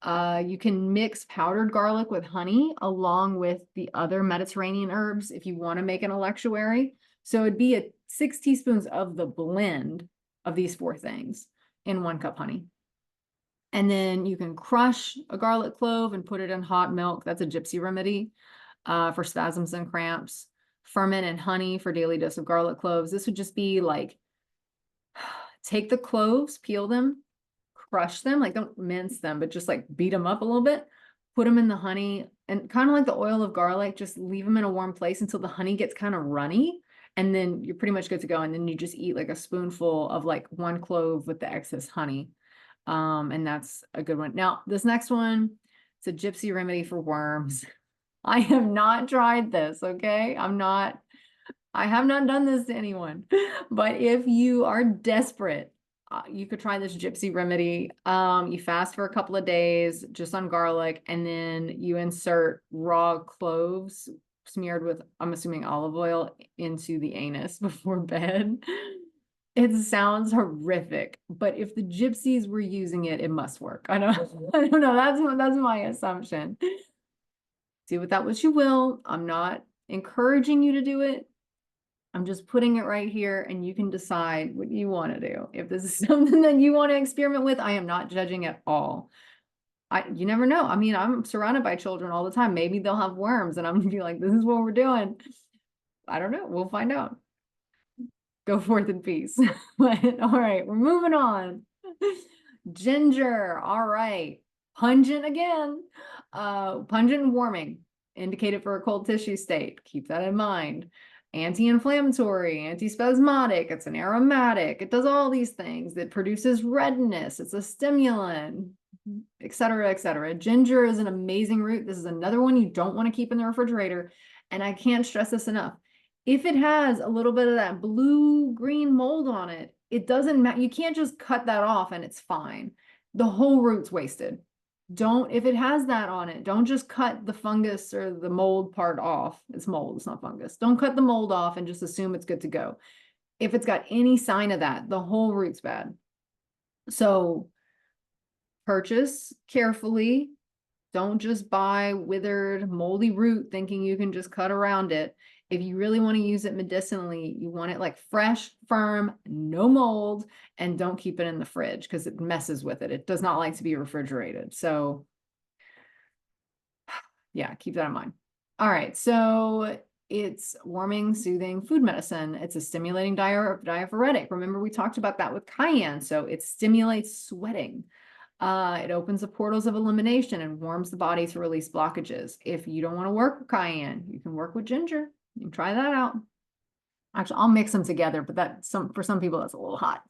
You can mix powdered garlic with honey along with the other Mediterranean herbs if you want to make an electuary. So it'd be 6 teaspoons of the blend of these 4 things in 1 cup honey. And then you can crush a garlic clove and put it in hot milk. That's a gypsy remedy for spasms and cramps. Ferment in honey for daily dose of garlic cloves. This would just be like, take the cloves, peel them, crush them, like don't mince them, but just like beat them up a little bit, put them in the honey, and kind of like the oil of garlic, just leave them in a warm place until the honey gets kind of runny. And then you're pretty much good to go. And then you just eat like a spoonful of like 1 clove with the excess honey. And that's a good one. Now, this next one, it's a gypsy remedy for worms. I have not tried this, okay? I have not done this to anyone. But if you are desperate, you could try this gypsy remedy. You fast for a couple of days just on garlic, and then you insert raw cloves smeared with, I'm assuming, olive oil into the anus before bed. It sounds horrific, but if the gypsies were using it, it must work. I don't know. That's my assumption. Do with that what you will. I'm not encouraging you to do it. I'm just putting it right here, and you can decide what you want to do. If this is something that you want to experiment with, I am not judging at all. You never know. I mean, I'm surrounded by children all the time. Maybe they'll have worms, and I'm gonna be like, this is what we're doing. I don't know. We'll find out. Go forth in peace. But, all right, we're moving on. Ginger. All right. Pungent again. Pungent and warming, indicated for a cold tissue state. Keep that in mind. Anti-inflammatory, antispasmodic, it's an aromatic, it does all these things. It produces redness, it's a stimulant, etc., etc. Ginger is an amazing root. This is another one you don't want to keep in the refrigerator. And I can't stress this enough. If it has a little bit of that blue-green mold on it, it doesn't matter. You can't just cut that off and it's fine. The whole root's wasted. If it has that on it, don't just cut the fungus or the mold part off. It's mold, it's not fungus. Don't cut the mold off and just assume it's good to go. If it's got any sign of that, the whole root's bad. So purchase carefully. Don't just buy withered, moldy root thinking you can just cut around it. If you really want to use it medicinally, you want it like fresh, firm, no mold, and don't keep it in the fridge because it messes with it. It does not like to be refrigerated. So yeah, keep that in mind. All right, so it's warming, soothing food medicine. It's a stimulating diaphoretic. Remember, we talked about that with Cayenne. So it stimulates sweating. It opens the portals of elimination and warms the body to release blockages. If you don't want to work with Cayenne, you can work with ginger. You can try that out. Actually, I'll mix them together, but for some people, that's a little hot.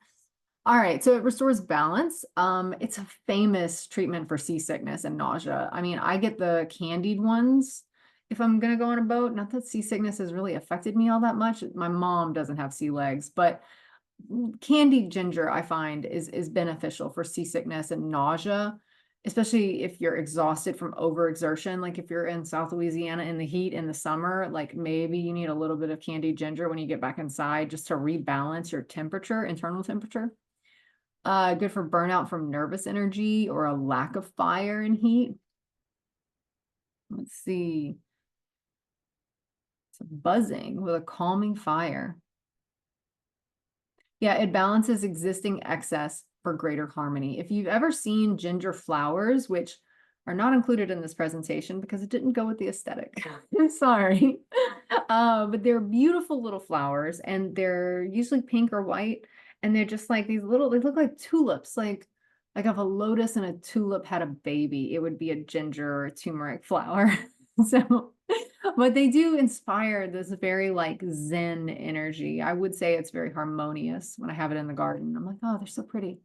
All right, so it restores balance. It's a famous treatment for seasickness and nausea. I mean, I get the candied ones if I'm gonna go on a boat. Not that seasickness has really affected me all that much. My mom doesn't have sea legs, but candied ginger I find is beneficial for seasickness and nausea, especially if you're exhausted from overexertion. Like if you're in South Louisiana in the heat in the summer, like maybe you need a little bit of candied ginger when you get back inside just to rebalance your temperature, internal temperature. Good for burnout from nervous energy or a lack of fire and heat. Let's see. It's buzzing with a calming fire. Yeah, it balances existing excess for greater harmony. If you've ever seen ginger flowers, which are not included in this presentation because it didn't go with the aesthetic. Sorry. But they're beautiful little flowers and they're usually pink or white. And they're just like these little, they look like tulips. Like, Like if a lotus and a tulip had a baby, it would be a ginger or a turmeric flower. So, but they do inspire this very like Zen energy. I would say it's very harmonious when I have it in the garden. I'm like, oh, they're so pretty.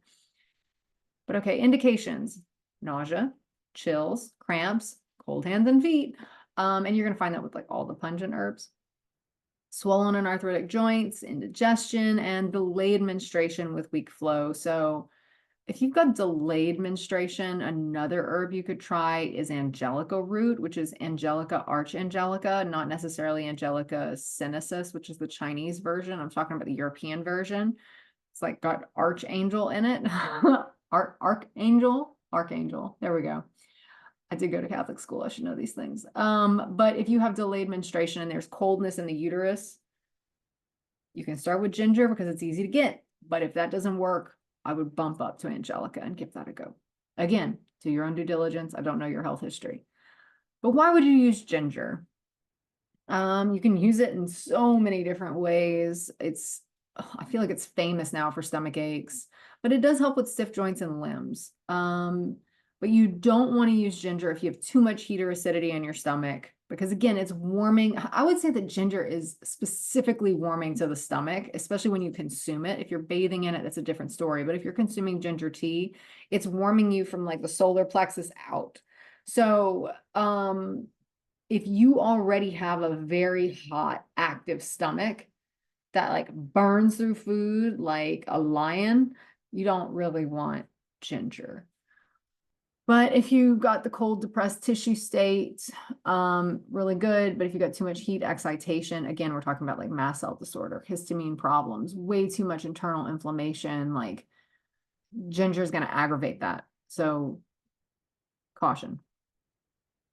But okay, indications: nausea, chills, cramps, cold hands and feet. And you're going to find that with like all the pungent herbs. Swollen and arthritic joints, indigestion, and delayed menstruation with weak flow. So if you've got delayed menstruation, another herb you could try is angelica root, which is Angelica archangelica, not necessarily Angelica sinensis, which is the Chinese version. I'm talking about the European version. It's like got archangel in it. Archangel. There we go. I did go to Catholic school. I should know these things. But if you have delayed menstruation and there's coldness in the uterus, you can start with ginger because it's easy to get. But if that doesn't work, I would bump up to angelica and give that a go. Again, do your own due diligence. I don't know your health history. But why would you use ginger? You can use it in so many different ways. I feel like it's famous now for stomach aches, but it does help with stiff joints and limbs. But you don't want to use ginger if you have too much heat or acidity in your stomach, because again, it's warming. I would say that ginger is specifically warming to the stomach, especially when you consume it. If you're bathing in it, that's a different story. But if you're consuming ginger tea, it's warming you from like the solar plexus out. So, if you already have a very hot, active stomach that like burns through food like a lion, you don't really want ginger. But if you got the cold, depressed tissue state, really good. But if you got too much heat excitation, again, we're talking about like mast cell disorder, histamine problems, way too much internal inflammation, like ginger is going to aggravate that. So caution.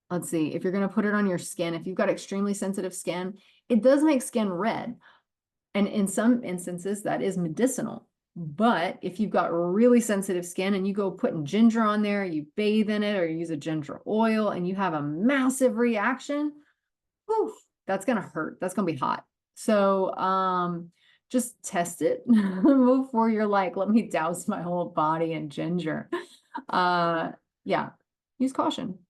Let's see, if you're going to put it on your skin, if you've got extremely sensitive skin, it does make skin red. And in some instances, that is medicinal. But if you've got really sensitive skin and you go putting ginger on there, you bathe in it or you use a ginger oil and you have a massive reaction, whew, that's going to hurt. That's going to be hot. So just test it before you're like, let me douse my whole body in ginger. Yeah, use caution.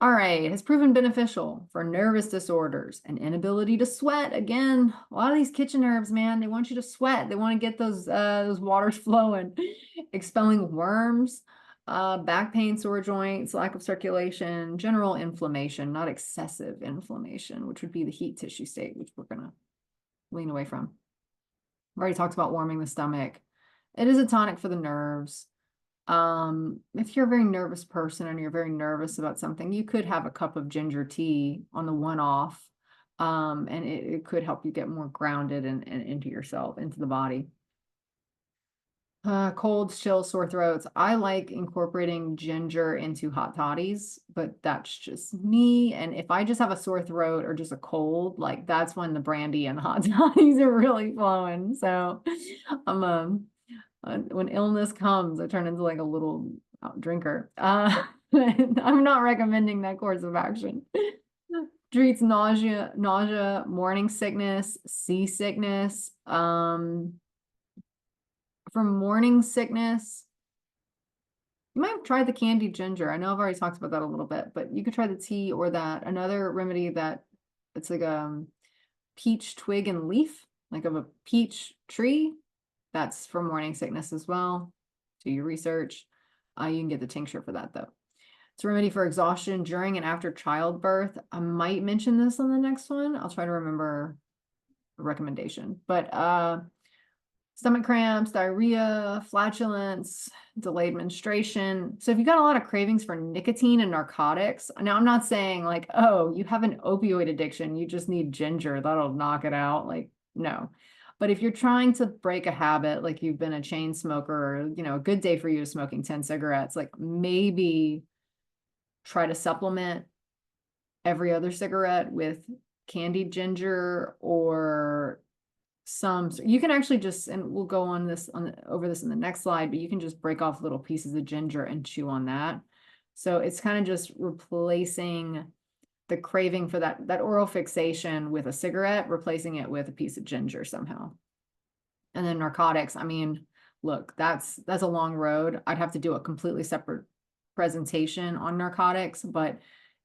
All right, has proven beneficial for nervous disorders and inability to sweat. Again, a lot of these kitchen herbs, man, they want you to sweat. They want to get those waters flowing, expelling worms, back pain, sore joints, lack of circulation, general inflammation, not excessive inflammation, which would be the heat tissue state, which we're gonna lean away from. We already talked about warming the stomach. It is a tonic for the nerves. If you're a very nervous person and you're very nervous about something, you could have a cup of ginger tea on the one-off, and it could help you get more grounded and into yourself, into the body. Colds, chills, sore throats. I like incorporating ginger into hot toddies, but that's just me. And if I just have a sore throat or just a cold, like that's when the brandy and hot toddies are really flowing. So I'm when illness comes, I turn into like a little drinker. I'm not recommending that course of action. Treats nausea, morning sickness, seasickness. For morning sickness, you might have tried the candied ginger. I know I've already talked about that a little bit, but you could try the tea or that. Another remedy that it's like a peach twig and leaf, like of a peach tree. That's for morning sickness as well. Do your research. You can get the tincture for that though. It's a remedy for exhaustion during and after childbirth. I might mention this on the next one. I'll try to remember the recommendation. But stomach cramps, diarrhea, flatulence, delayed menstruation. So if you got a lot of cravings for nicotine and narcotics, now I'm not saying like, oh, you have an opioid addiction, you just need ginger, that'll knock it out. Like, no. But if you're trying to break a habit, like you've been a chain smoker, or, a good day for you is smoking 10 cigarettes, like maybe try to supplement every other cigarette with candied ginger or you can actually just, and we'll go on this over this in the next slide, but you can just break off little pieces of ginger and chew on that. So it's kind of just replacing the craving for that oral fixation with a cigarette, replacing it with a piece of ginger somehow. And then narcotics, I mean, look, that's a long road. I'd have to do a completely separate presentation on narcotics, but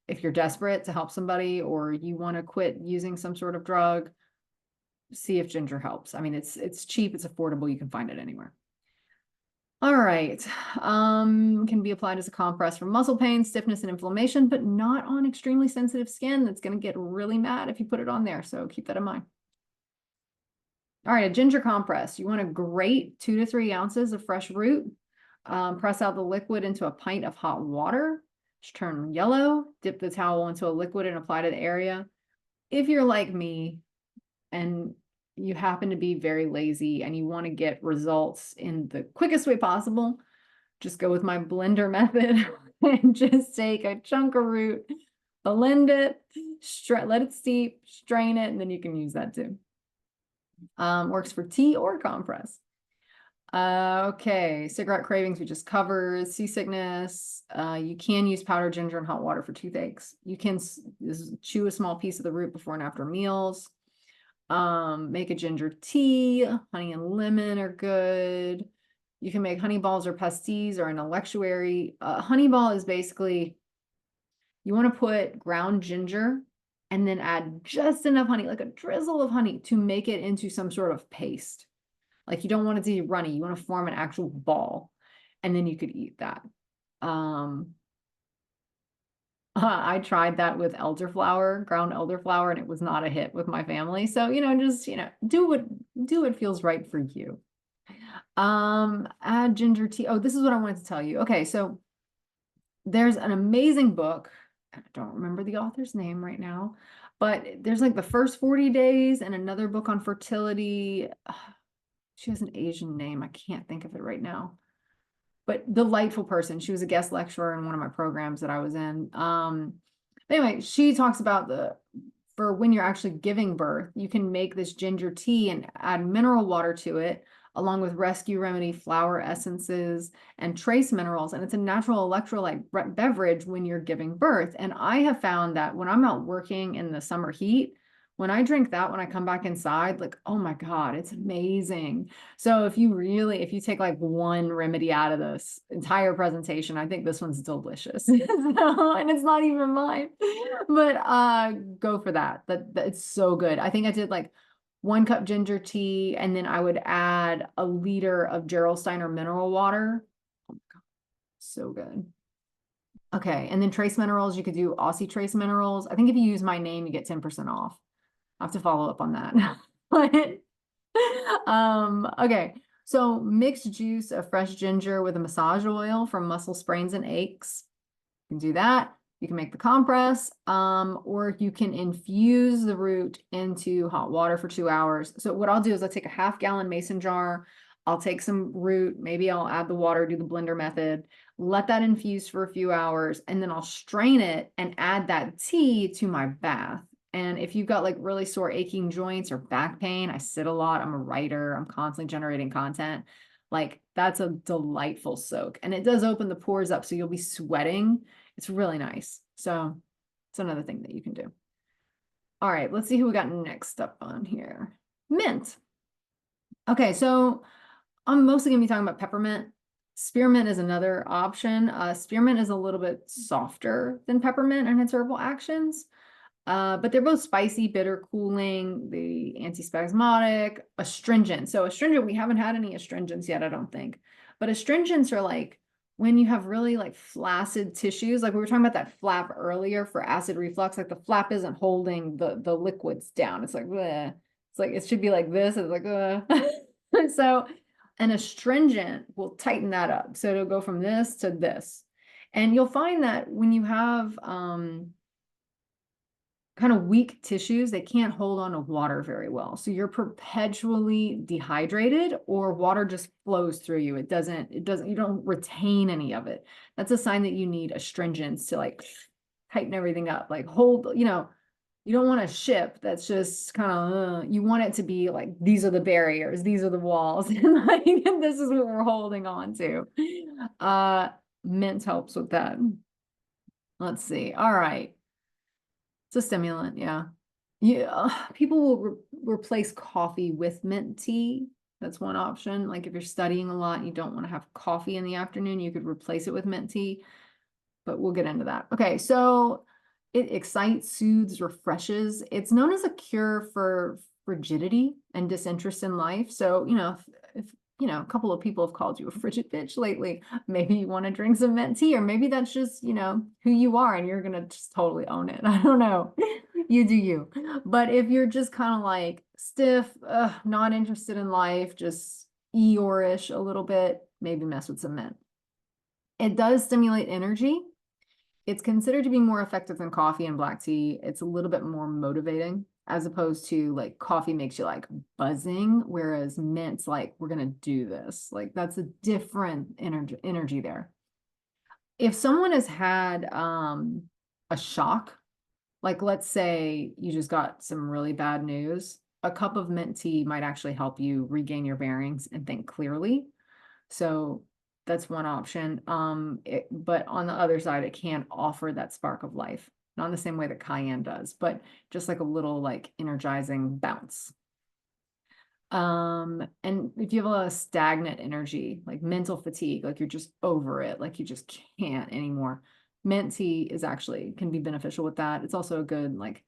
if you're desperate to help somebody or you want to quit using some sort of drug, see if ginger helps. I mean, it's cheap, it's affordable, you can find it anywhere. All right. Can be applied as a compress for muscle pain, stiffness, and inflammation, but not on extremely sensitive skin. That's going to get really mad if you put it on there. So keep that in mind. All right, a ginger compress. You want to grate 2 to 3 ounces of fresh root. Press out the liquid into a pint of hot water. Just turn yellow. Dip the towel into a liquid and apply to the area. If you're like me and you happen to be very lazy and you want to get results in the quickest way possible, just go with my blender method and just take a chunk of root, blend it, let it steep, strain it, and then you can use that too. Works for tea or compress. Okay, cigarette cravings we just covered, seasickness. You can use powdered ginger and hot water for toothaches. You can chew a small piece of the root before and after meals. Make a ginger tea. Honey and lemon are good. You can make honey balls or pastilles or an electuary. Honey ball is basically, you want to put ground ginger and then add just enough honey, like a drizzle of honey, to make it into some sort of paste. Like you don't want it to be runny. You want to form an actual ball, and then you could eat that. I tried that with elderflower, ground elderflower, and it was not a hit with my family. So, just, do what feels right for you. Add ginger tea. Oh, this is what I wanted to tell you. Okay, so there's an amazing book. I don't remember the author's name right now, but there's like the first 40 days and another book on fertility. She has an Asian name. I can't think of it right now. But delightful person. She was a guest lecturer in one of my programs that I was in. Anyway, she talks about for when you're actually giving birth, you can make this ginger tea and add mineral water to it, along with rescue remedy flower essences and trace minerals. And it's a natural electrolyte beverage when you're giving birth. And I have found that when I'm out working in the summer heat, when I drink that, when I come back inside, like, oh my God, it's amazing. So if you take like one remedy out of this entire presentation, I think this one's delicious. And it's not even mine, but go for that. That it's so good. I think I did like 1 cup ginger tea, and then I would add a liter of Gerolsteiner mineral water. Oh my God, so good. Okay, and then trace minerals, you could do Aussie Trace Minerals. I think if you use my name, you get 10% off. I have to follow up on that. Okay, so mixed juice of fresh ginger with a massage oil for muscle sprains and aches. You can do that. You can make the compress, or you can infuse the root into hot water for 2 hours. So what I'll do is I'll take a 1/2 gallon mason jar. I'll take some root, maybe I'll add the water, do the blender method, let that infuse for a few hours, and then I'll strain it and add that tea to my bath. And if you've got like really sore aching joints or back pain, I sit a lot, I'm a writer, I'm constantly generating content. Like that's a delightful soak. And it does open the pores up, so you'll be sweating. It's really nice. So it's another thing that you can do. All right, let's see who we got next up on here. Mint. Okay, so I'm mostly gonna be talking about peppermint. Spearmint is another option. Spearmint is a little bit softer than peppermint in its herbal actions. But they're both spicy, bitter, cooling, the antispasmodic, astringent. So astringent, we haven't had any astringents yet, I don't think. But astringents are like when you have really like flaccid tissues, like we were talking about that flap earlier for acid reflux, like the flap isn't holding the liquids down. It's like, bleh. It's like, it should be like this. It's like, so an astringent will tighten that up. So it'll go from this to this. And you'll find that when you have, kind of weak tissues, they can't hold on to water very well. So you're perpetually dehydrated, or water just flows through you. You don't retain any of it. That's a sign that you need astringents to like tighten everything up, like hold, you don't want a ship that's just kind of, you want it to be like, these are the barriers, these are the walls, and like, this is what we're holding on to. Mint helps with that. Let's see. All right. It's a stimulant, yeah. Yeah, people will replace coffee with mint tea. That's one option. Like if you're studying a lot and you don't want to have coffee in the afternoon, you could replace it with mint tea, but we'll get into that. Okay, so it excites, soothes, refreshes. It's known as a cure for frigidity and disinterest in life. So, if a couple of people have called you a frigid bitch lately, maybe you want to drink some mint tea, or maybe that's just, who you are and you're going to just totally own it. I don't know. You do you. But if you're just kind of like stiff, not interested in life, just Eeyore-ish a little bit, maybe mess with some mint. It does stimulate energy. It's considered to be more effective than coffee and black tea. It's a little bit more motivating as opposed to like coffee makes you like buzzing, whereas mint's like, we're going to do this. Like that's a different energy there. If someone has had a shock, like let's say you just got some really bad news, a cup of mint tea might actually help you regain your bearings and think clearly. So that's one option. But on the other side, it can't offer that spark of life, not in the same way that Cayenne does, but just like a little like energizing bounce. And if you have a lot of stagnant energy, like mental fatigue, like you're just over it, like you just can't anymore, mint tea is actually can be beneficial with that. It's also a good like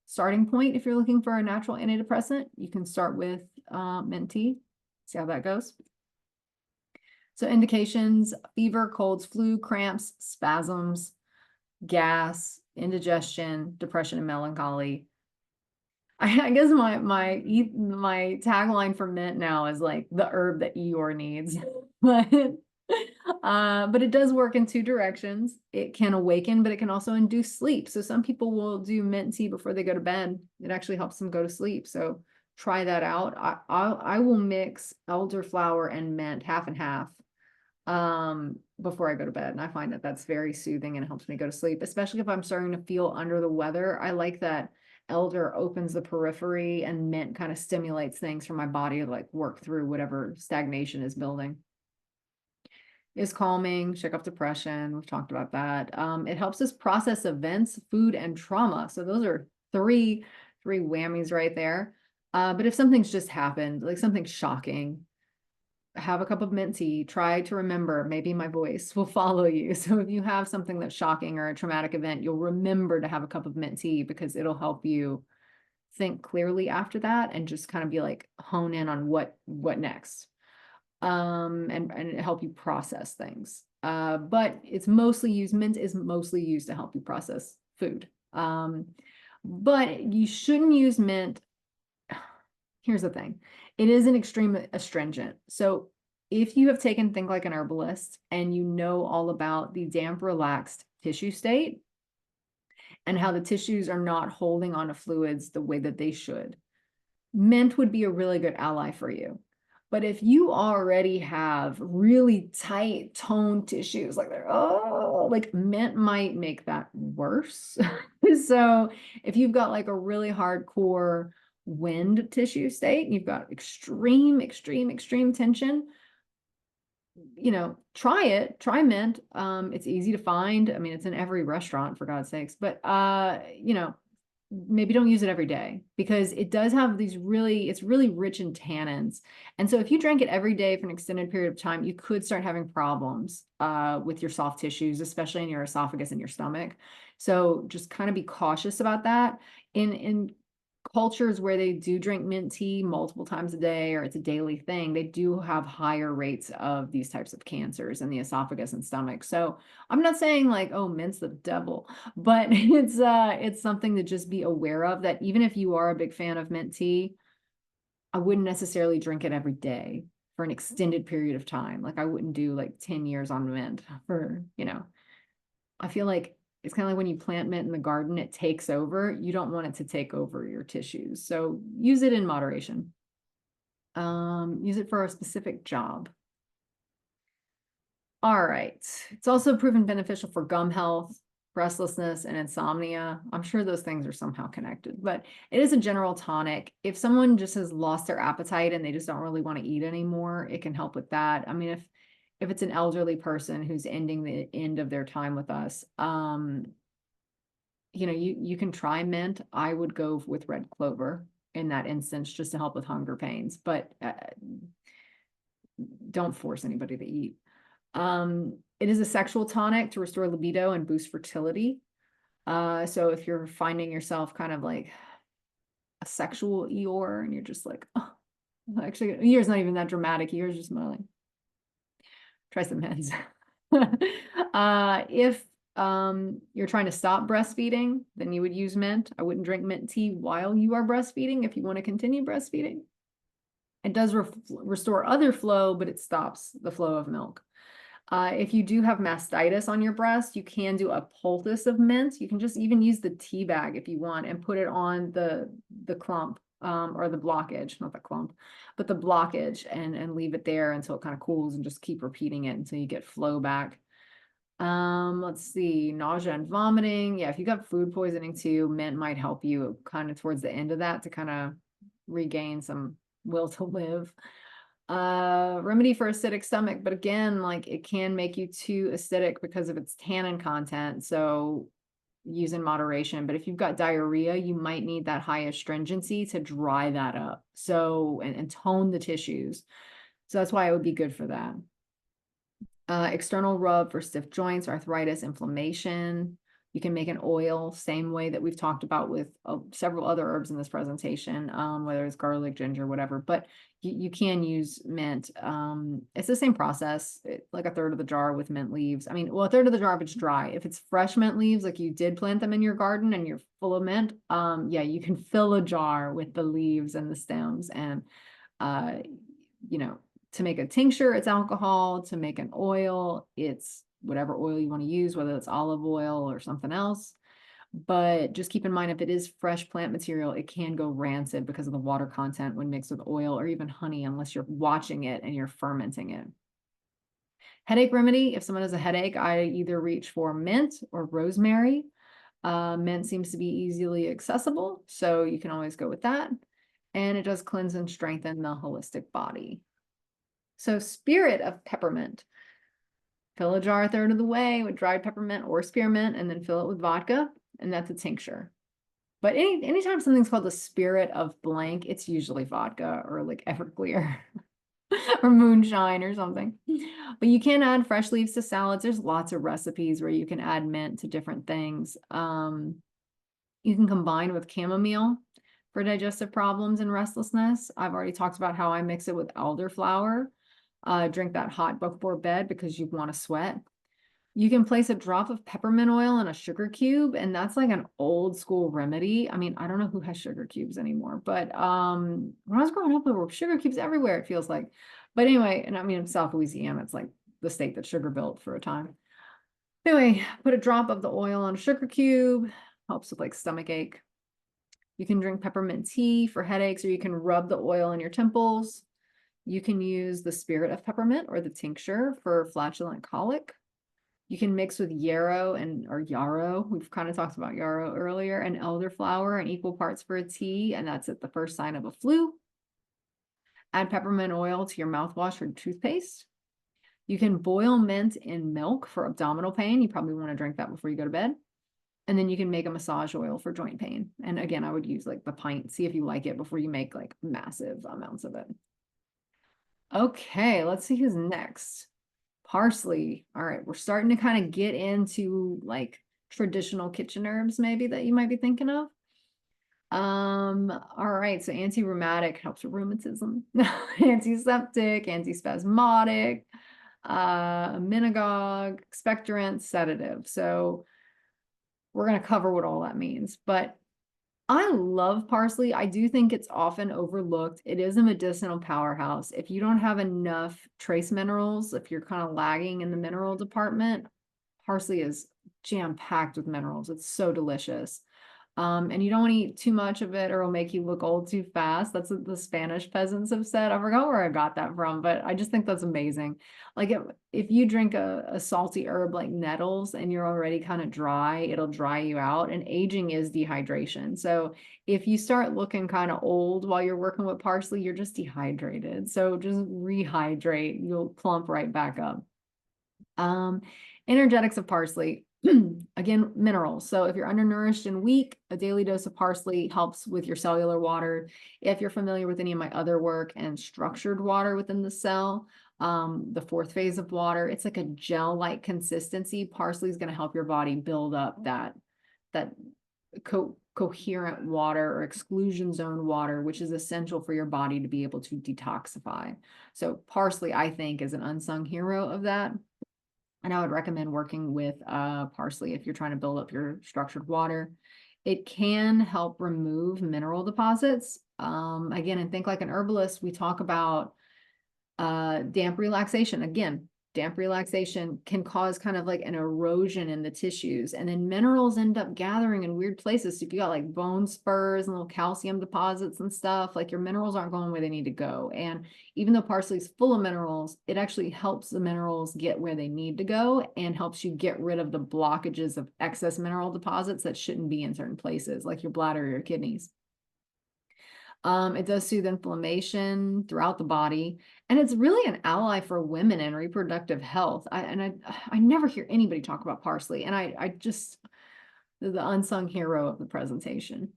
starting point if you're looking for a natural antidepressant. You can start with mint tea, see how that goes. So indications: fever, colds, flu, cramps, spasms, gas, indigestion, depression, and melancholy. I guess my tagline for mint now is like the herb that Eeyore needs. But it does work in two directions. It can awaken, but it can also induce sleep. So some people will do mint tea before they go to bed. It actually helps them go to sleep. So try that out. I will mix elderflower and mint half and half before I go to bed. And I find that that's very soothing and it helps me go to sleep, especially if I'm starting to feel under the weather. I like that elder opens the periphery and mint kind of stimulates things for my body to like work through whatever stagnation is building. Is calming, shake off depression. We've talked about that. It helps us process events, food, and trauma. So those are three whammies right there. But if something's just happened, like something shocking, have a cup of mint tea. Try to remember, maybe my voice will follow you. So if you have something that's shocking or a traumatic event, you'll remember to have a cup of mint tea because it'll help you think clearly after that and just kind of be like hone in on what next. And help you process things. But it's mostly used, mint is mostly used to help you process food. But you shouldn't use mint. Here's the thing. It is an extreme astringent. So if you have taken Think Like an Herbalist and you know all about the damp, relaxed tissue state and how the tissues are not holding on to fluids the way that they should, mint would be a really good ally for you. But if you already have really tight toned tissues, like mint might make that worse. So if you've got like a really hardcore wind tissue state, and you've got extreme tension, try mint. It's easy to find. I mean, it's in every restaurant for God's sakes, but maybe don't use it every day because it does have it's really rich in tannins. And so if you drank it every day for an extended period of time, you could start having problems with your soft tissues, especially in your esophagus and your stomach. So just kind of be cautious about that. In cultures where they do drink mint tea multiple times a day or it's a daily thing, they do have higher rates of these types of cancers in the esophagus and stomach. So I'm not saying like, oh, mint's the devil, but it's something to just be aware of, that even if you are a big fan of mint tea, I wouldn't necessarily drink it every day for an extended period of time. Like I wouldn't do like 10 years on mint for, I feel like it's kind of like when you plant mint in the garden, it takes over. You don't want it to take over your tissues. So use it in moderation. Use it for a specific job. All right. It's also proven beneficial for gum health, restlessness, and insomnia. I'm sure those things are somehow connected, but it is a general tonic. If someone just has lost their appetite and they just don't really want to eat anymore, it can help with that. I mean, if it's an elderly person who's ending the end of their time with us, you can try mint. I would go with red clover. in that instance, just to help with hunger pains, but don't force anybody to eat. It is a sexual tonic to restore libido and boost fertility. So if you're finding yourself kind of like a sexual Eeyore and you're just like, oh, actually, Eeyore's not even that dramatic. Eeyore's just more like, try some meds. If you're trying to stop breastfeeding, then you would use mint. I wouldn't drink mint tea while you are breastfeeding if you want to continue breastfeeding. It does restore other flow, but it stops the flow of milk. If you do have mastitis on your breast, you can do a poultice of mint. You can just even use the tea bag if you want and put it on the clump or the blockage, not the clump, but the blockage, and leave it there until it kind of cools, and just keep repeating it until you get flow back. Let's see, nausea and vomiting. Yeah, if you got food poisoning too, mint might help you kind of towards the end of that to kind of regain some will to live. Remedy for acidic stomach, but again, like it can make you too acidic because of its tannin content. So use in moderation. But if you've got diarrhea, you might need that high astringency to dry that up. So, and tone the tissues. So that's why it would be good for that. External rub for stiff joints, arthritis, inflammation. You can make an oil, same way that we've talked about with several other herbs in this presentation, whether it's garlic, ginger, whatever, but you can use mint. It's the same process, like a third of the jar with mint leaves. I mean, well, a third of the jar if it's dry. If it's fresh mint leaves, like you did plant them in your garden and you're full of mint, yeah, you can fill a jar with the leaves and the stems, and, you know, to make a tincture, it's alcohol. To make an oil, it's whatever oil you want to use, whether it's olive oil or something else. But just keep in mind, if it is fresh plant material, it can go rancid because of the water content when mixed with oil or even honey, unless you're watching it and you're fermenting it. Headache remedy, if someone has a headache, I either reach for mint or rosemary. Mint seems to be easily accessible, so you can always go with that. And it does cleanse and strengthen the holistic body. So spirit of peppermint. Fill a jar a third of the way with dried peppermint or spearmint, and then fill it with vodka, and that's a tincture. But anytime something's called the spirit of blank, it's usually vodka or like Everclear or moonshine or something. But you can add fresh leaves to salads. There's lots of recipes where you can add mint to different things. You can combine with chamomile for digestive problems and restlessness. I've already talked about how I mix it with elderflower. Drink that hot before bed because you want to sweat. You can place a drop of peppermint oil in a sugar cube, and that's like an old school remedy. I mean, I don't know who has sugar cubes anymore, but when I was growing up, there were sugar cubes everywhere, it feels like. But anyway, and I mean, in South Louisiana, it's like the state that sugar built for a time. Anyway, put a drop of the oil on a sugar cube, helps with like stomach ache. You can drink peppermint tea for headaches, or you can rub the oil in your temples. You can use the spirit of peppermint or the tincture for flatulent colic. You can mix with yarrow or yarrow. We've kind of talked about yarrow earlier, and elderflower in equal parts for a tea, and that's at the first sign of a flu. Add peppermint oil to your mouthwash or toothpaste. You can boil mint in milk for abdominal pain. You probably want to drink that before you go to bed. And then you can make a massage oil for joint pain. And again, I would use like the pint. See if you like it before you make like massive amounts of it. Okay, let's see who's next. Parsley. All right, we're starting to kind of get into like traditional kitchen herbs maybe that you might be thinking of. All right, so anti-rheumatic, helps with rheumatism, antiseptic, antispasmodic, minagogue, expectorant, sedative. So we're going to cover what all that means, but I love parsley. I do think it's often overlooked. It is a medicinal powerhouse. If you don't have enough trace minerals, if you're kind of lagging in the mineral department, parsley is jam-packed with minerals. It's so delicious. And you don't want to eat too much of it or it'll make you look old too fast. That's what the Spanish peasants have said. I forgot where I got that from, but I just think that's amazing. Like if you drink a salty herb like nettles and you're already kind of dry, it'll dry you out. And aging is dehydration. So if you start looking kind of old while you're working with parsley, you're just dehydrated. So just rehydrate, you'll plump right back up. Energetics of parsley. Again, minerals. So if you're undernourished and weak, a daily dose of parsley helps with your cellular water. If you're familiar with any of my other work and structured water within the cell, the fourth phase of water, it's like a gel-like consistency. Parsley is going to help your body build up that coherent water or exclusion zone water, which is essential for your body to be able to detoxify. So parsley, I think, is an unsung hero of that. And I would recommend working with parsley if you're trying to build up your structured water. It can help remove mineral deposits. Again, and think like an herbalist, we talk about damp relaxation. Again, damp relaxation can cause kind of like an erosion in the tissues, and then minerals end up gathering in weird places. So if you got like bone spurs and little calcium deposits and stuff, like your minerals aren't going where they need to go. And even though parsley is full of minerals, it actually helps the minerals get where they need to go and helps you get rid of the blockages of excess mineral deposits that shouldn't be in certain places, like your bladder or your kidneys. It does soothe inflammation throughout the body, and it's really an ally for women and reproductive health. I never hear anybody talk about parsley, and I just the unsung hero of the presentation.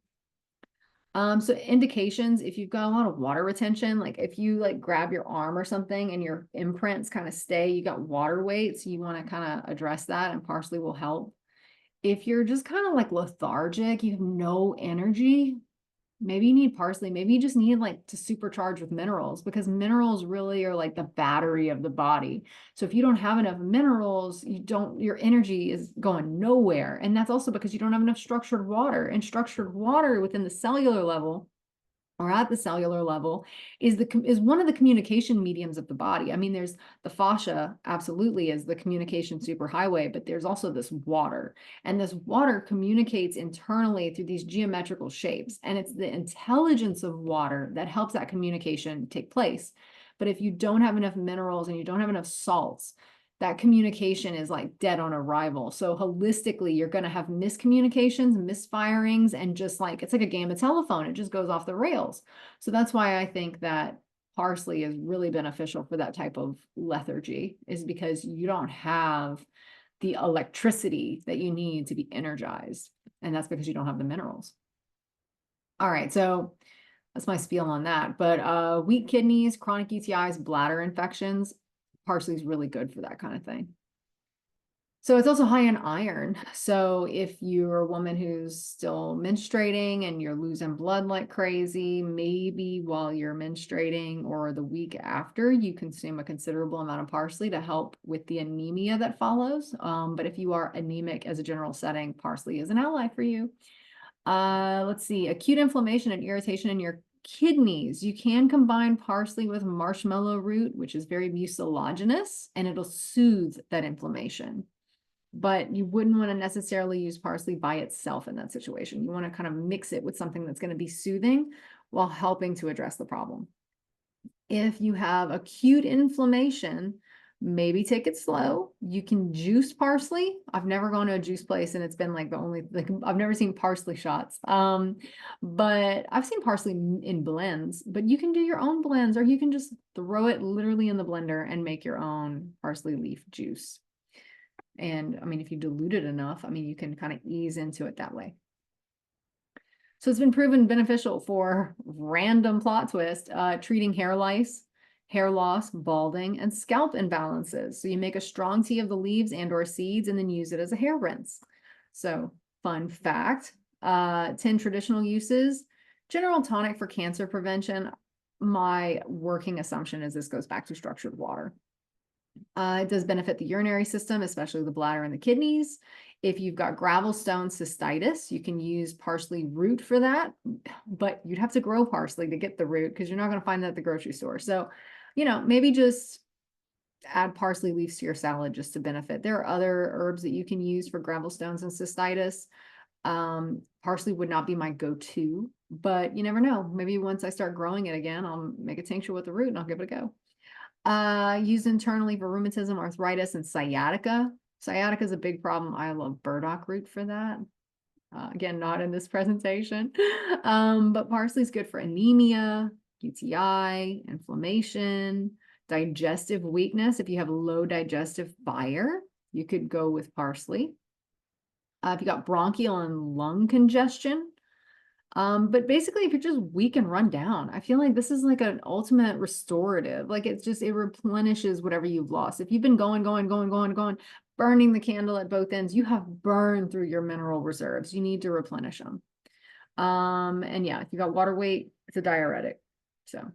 So indications, if you've got a lot of water retention, like if you like grab your arm or something and your imprints kind of stay, you got water weight, so you want to kind of address that, and parsley will help. If you're just kind of like lethargic, you have no energy, maybe you need parsley. Maybe you just need like to supercharge with minerals, because minerals really are like the battery of the body. So if you don't have enough minerals, your energy is going nowhere. And that's also because you don't have enough structured water, and structured water within the cellular level or at the cellular level is one of the communication mediums of the body. I mean, there's the fascia absolutely is the communication superhighway, but there's also this water, and this water communicates internally through these geometrical shapes, and it's the intelligence of water that helps that communication take place. But if you don't have enough minerals and you don't have enough salts, that communication is like dead on arrival. So holistically, you're going to have miscommunications, misfirings, and just like, it's like a game of telephone. It just goes off the rails. So that's why I think that parsley is really beneficial for that type of lethargy, is because you don't have the electricity that you need to be energized. And that's because you don't have the minerals. All right, so that's my spiel on that. But weak kidneys, chronic UTIs, bladder infections, parsley is really good for that kind of thing. So it's also high in iron. So if you're a woman who's still menstruating and you're losing blood like crazy, maybe while you're menstruating or the week after, you consume a considerable amount of parsley to help with the anemia that follows. But if you are anemic as a general setting, parsley is an ally for you. Let's see, acute inflammation and irritation in your kidneys. You can combine parsley with marshmallow root, which is very mucilaginous, and it'll soothe that inflammation. But you wouldn't want to necessarily use parsley by itself in that situation. You want to kind of mix it with something that's going to be soothing while helping to address the problem. If you have acute inflammation, maybe take it slow. You can juice parsley. I've never gone to a juice place and it's been like I've never seen parsley shots. But I've seen parsley in blends, but you can do your own blends, or you can just throw it literally in the blender and make your own parsley leaf juice. And I mean, if you dilute it enough, I mean, you can kind of ease into it that way. So it's been proven beneficial for random plot twist, treating hair lice, hair loss, balding, and scalp imbalances. So you make a strong tea of the leaves and or seeds and then use it as a hair rinse. So fun fact, 10 traditional uses, general tonic for cancer prevention. My working assumption is this goes back to structured water. It does benefit the urinary system, especially the bladder and the kidneys. If you've got gravel stone cystitis, you can use parsley root for that, but you'd have to grow parsley to get the root because you're not going to find that at the grocery store. So, maybe just add parsley leaves to your salad just to benefit. There are other herbs that you can use for gravel stones and cystitis. Parsley would not be my go-to, but you never know. Maybe once I start growing it again, I'll make a tincture with the root and I'll give it a go. Used internally for rheumatism, arthritis, and sciatica. Sciatica is a big problem. I love burdock root for that. Again, not in this presentation. But parsley is good for anemia, UTI, inflammation, digestive weakness. If you have low digestive fire, you could go with parsley. if you got bronchial and lung congestion. But basically, if you're just weak and run down, I feel like this is like an ultimate restorative. Like it replenishes whatever you've lost. If you've been going, burning the candle at both ends, you have burned through your mineral reserves. You need to replenish them. And yeah, if you got water weight, it's a diuretic. So.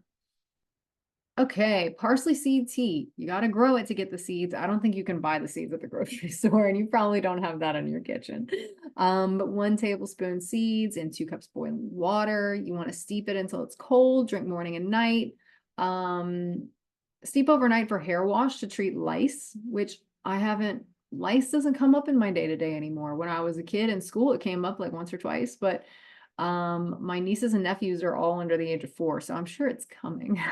Okay, parsley seed tea. You got to grow it to get the seeds. I don't think you can buy the seeds at the grocery store, and you probably don't have that in your kitchen. But 1 tablespoon seeds in 2 cups boiling water. You want to steep it until it's cold. Drink morning and night. Steep overnight for hair wash to treat lice, which I haven't. Lice doesn't come up in my day-to-day anymore. When I was a kid in school, it came up like once or twice, but my nieces and nephews are all under the age of 4, so I'm sure it's coming.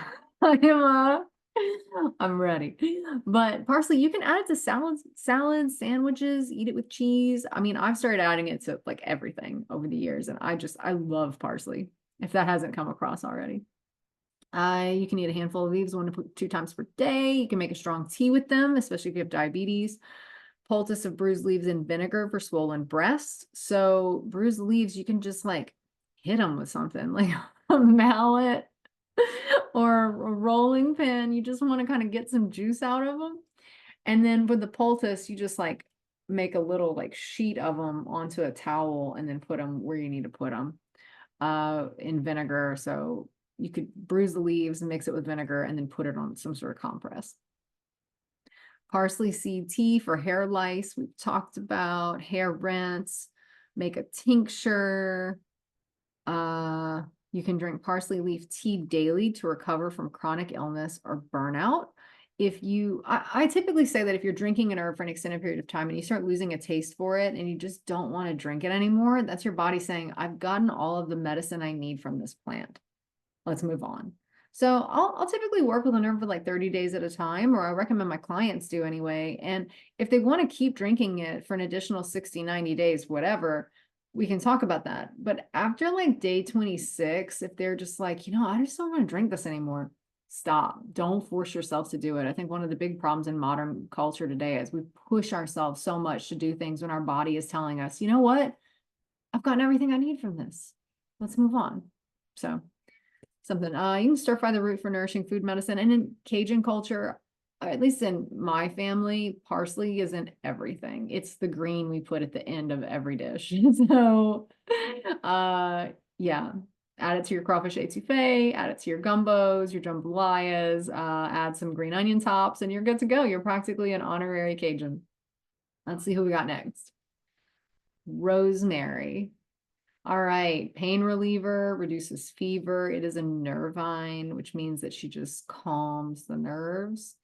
I'm ready. But parsley, you can add it to salads, sandwiches, eat it with cheese. I mean, I've started adding it to like everything over the years, and I love parsley, if that hasn't come across already. You can eat a handful of leaves 1 to 2 times per day. You can make a strong tea with them, especially if you have diabetes. Poultice of bruised leaves in vinegar for swollen breasts. So bruised leaves, you can just like hit them with something like a mallet or a rolling pin. You just want to kind of get some juice out of them. And then with the poultice, you just like make a little like sheet of them onto a towel and then put them where you need to put them in vinegar. So you could bruise the leaves and mix it with vinegar and then put it on some sort of compress. Parsley seed tea for hair lice. We've talked about hair rinse, make a tincture. You can drink parsley leaf tea daily to recover from chronic illness or burnout. I typically say that if you're drinking an herb for an extended period of time and you start losing a taste for it and you just don't want to drink it anymore, that's your body saying, I've gotten all of the medicine I need from this plant. Let's move on. So I'll typically work with an herb for like 30 days at a time, or I recommend my clients do anyway. And if they want to keep drinking it for an additional 60, 90 days, whatever, we can talk about that. But after like day 26, if they're just like, I just don't want to drink this anymore, stop. Don't force yourself to do it. I think one of the big problems in modern culture today is we push ourselves so much to do things when our body is telling us, you know what? I've gotten everything I need from this. Let's move on. So something, you can stir fry the root for nourishing food medicine. And in Cajun culture, at least in my family, parsley isn't everything. It's the green we put at the end of every dish. So, yeah, add it to your crawfish etouffee, add it to your gumbos, your jambalayas, add some green onion tops, and you're good to go. You're practically an honorary Cajun. Let's see who we got next. Rosemary. All right, pain reliever, reduces fever. It is a nervine, which means that she just calms the nerves.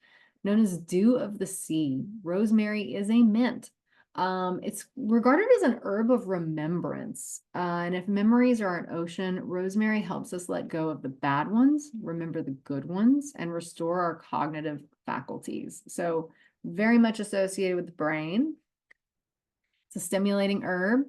Known as dew of the sea, rosemary is a mint. It's regarded as an herb of remembrance. And if memories are an ocean, rosemary helps us let go of the bad ones, remember the good ones, and restore our cognitive faculties. So very much associated with the brain. It's a stimulating herb.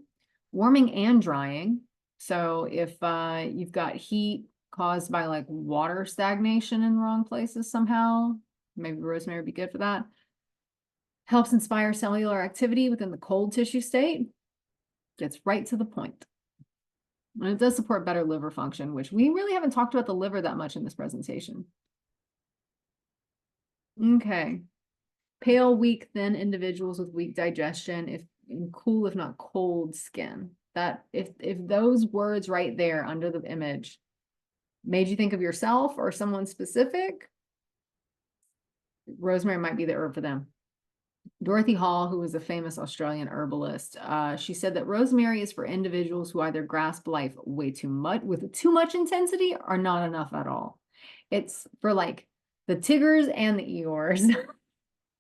Warming and drying. So if you've got heat caused by like water stagnation in the wrong places somehow, maybe rosemary would be good for that. Helps inspire cellular activity within the cold tissue state. Gets right to the point. And it does support better liver function, which we really haven't talked about the liver that much in this presentation. Okay. Pale, weak, thin individuals with weak digestion, if cool, if not cold skin. That if those words right there under the image made you think of yourself or someone specific, rosemary might be the herb for them. Dorothy Hall, who was a famous Australian herbalist, she said that rosemary is for individuals who either grasp life way too much with too much intensity or not enough at all. It's for like the Tiggers and the Eeyores.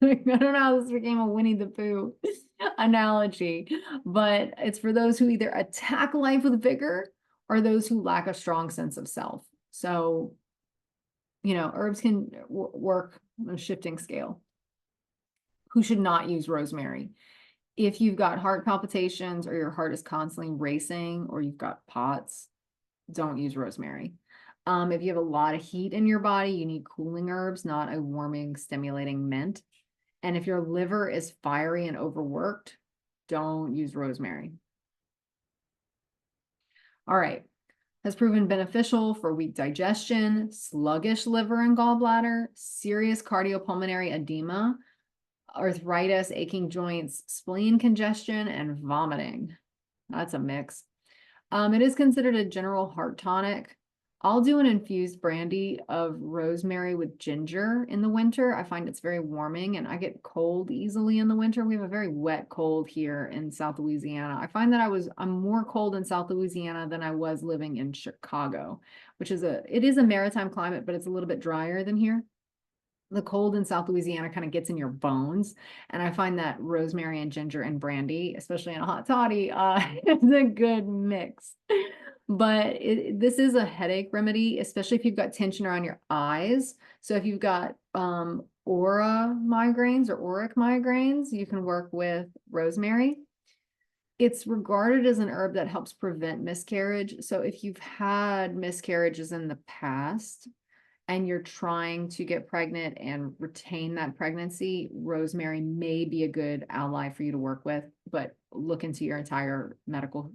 I don't know how this became a Winnie the Pooh analogy, but it's for those who either attack life with vigor or those who lack a strong sense of self. So, herbs can work on a shifting scale. Who should not use rosemary? If you've got heart palpitations or your heart is constantly racing or you've got POTS, don't use rosemary. If you have a lot of heat in your body, you need cooling herbs, not a warming, stimulating mint. And if your liver is fiery and overworked, don't use rosemary. All right. Has proven beneficial for weak digestion, sluggish liver and gallbladder, serious cardiopulmonary edema, arthritis, aching joints, spleen congestion, and vomiting. That's a mix. It is considered a general heart tonic. I'll do an infused brandy of rosemary with ginger in the winter. I find it's very warming, and I get cold easily in the winter. We have a very wet cold here in South Louisiana. I find that I'm more cold in South Louisiana than I was living in Chicago, which is it is a maritime climate, but it's a little bit drier than here. The cold in South Louisiana kind of gets in your bones. And I find that rosemary and ginger and brandy, especially in a hot toddy, is a good mix. But this is a headache remedy, especially if you've got tension around your eyes. So if you've got aura migraines or auric migraines, you can work with rosemary. It's regarded as an herb that helps prevent miscarriage. So if you've had miscarriages in the past, and you're trying to get pregnant and retain that pregnancy, rosemary may be a good ally for you to work with, but look into your entire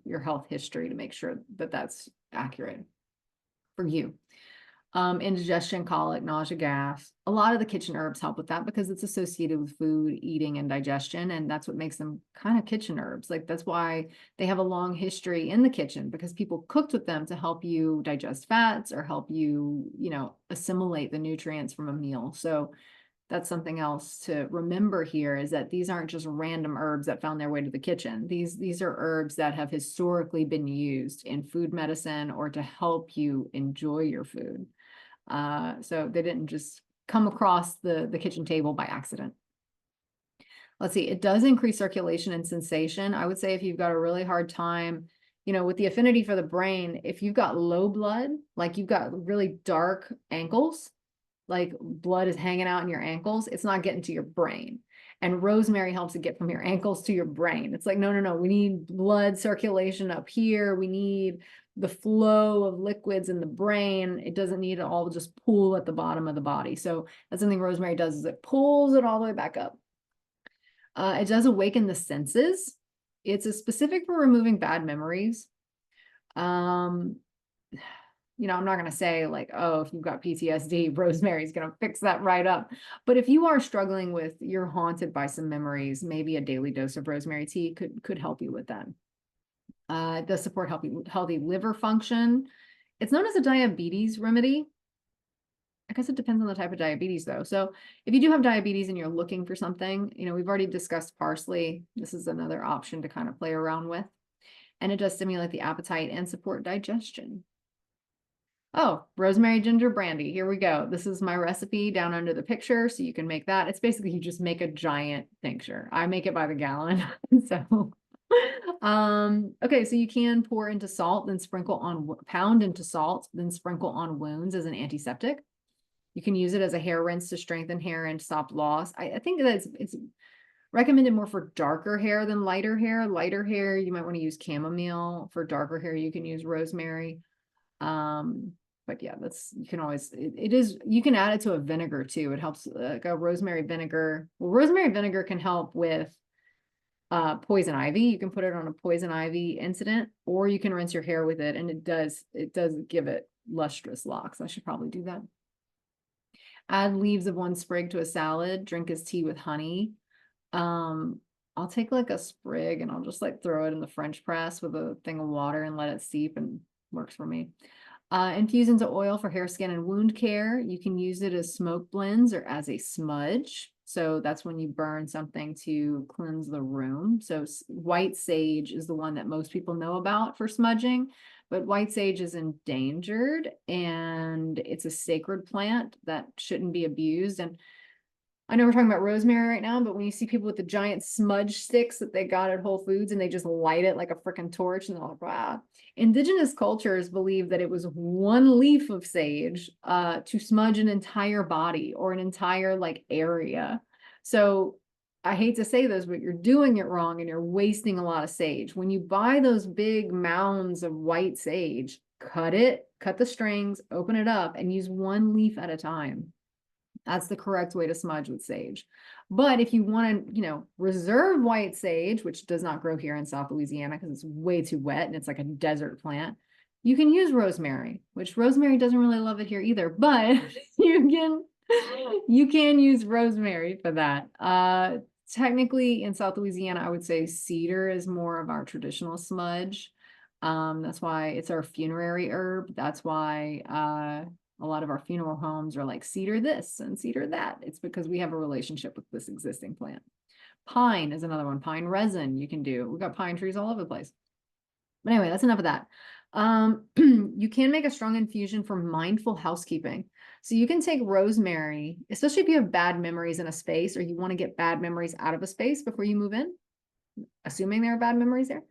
your health history to make sure that that's accurate for you. Indigestion, colic, nausea, gas. A lot of the kitchen herbs help with that because it's associated with food, eating, and digestion. And that's what makes them kind of kitchen herbs. Like that's why they have a long history in the kitchen, because people cooked with them to help you digest fats or help you, assimilate the nutrients from a meal. So that's something else to remember here, is that these aren't just random herbs that found their way to the kitchen. These are herbs that have historically been used in food medicine or to help you enjoy your food. So they didn't just come across the kitchen table by accident. Let's see, it does increase circulation and sensation. I would say if you've got a really hard time, with the affinity for the brain, if you've got low blood, like you've got really dark ankles, like blood is hanging out in your ankles, it's not getting to your brain. And rosemary helps it get from your ankles to your brain. It's like, no, we need blood circulation up here. We need the flow of liquids in the brain. It doesn't need to all just pool at the bottom of the body. So that's something rosemary does, is it pulls it all the way back up. It does awaken the senses. It's a specific for removing bad memories. I'm not going to say like, oh, if you've got PTSD, rosemary is going to fix that right up. But if you are struggling with, you're haunted by some memories, maybe a daily dose of rosemary tea could help you with that. It does support healthy liver function. It's known as a diabetes remedy. I guess it depends on the type of diabetes though. So if you do have diabetes and you're looking for something, we've already discussed parsley. This is another option to kind of play around with. And it does stimulate the appetite and support digestion. Oh, rosemary ginger brandy. Here we go. This is my recipe down under the picture, so you can make that. It's basically you just make a giant tincture. I make it by the gallon. So, okay, so you can pour into salt, then pound into salt, then sprinkle on wounds as an antiseptic. You can use it as a hair rinse to strengthen hair and stop loss. I think that it's recommended more for darker hair than lighter hair. Lighter hair, you might want to use chamomile. For darker hair, you can use rosemary. But yeah, you can always, you can add it to a vinegar too. It helps, like a rosemary vinegar. Well, rosemary vinegar can help with poison ivy. You can put it on a poison ivy incident, or you can rinse your hair with it, and it does give it lustrous locks. I should probably do that. Add leaves of 1 sprig to a salad, drink as tea with honey. I'll take like a sprig and I'll just like throw it in the French press with a thing of water and let it steep, and works for me. Infuse into oil for hair, skin, and wound care. You can use it as smoke blends or as a smudge. So that's when you burn something to cleanse the room. So white sage is the one that most people know about for smudging, but white sage is endangered and it's a sacred plant that shouldn't be abused. And I know we're talking about rosemary right now, but when you see people with the giant smudge sticks that they got at Whole Foods and they just light it like a freaking torch, and they're like, wow. Indigenous cultures believe that it was 1 leaf of sage to smudge an entire body or an entire like area. So I hate to say this, but you're doing it wrong and you're wasting a lot of sage. When you buy those big mounds of white sage, cut the strings, open it up, and use 1 leaf at a time. That's the correct way to smudge with sage. But if you want to, reserve white sage, which does not grow here in South Louisiana because it's way too wet and it's like a desert plant, you can use rosemary, which rosemary doesn't really love it here either, but you can use rosemary for that. Technically in South Louisiana, I would say cedar is more of our traditional smudge. That's why it's our funerary herb. That's why a lot of our funeral homes are like cedar this and cedar that. It's because we have a relationship with this existing plant. Pine is another one. Pine resin you can do. We've got pine trees all over the place. But anyway, that's enough of that. You can make a strong infusion for mindful housekeeping. So you can take rosemary, especially if you have bad memories in a space or you want to get bad memories out of a space before you move in, assuming there are bad memories there.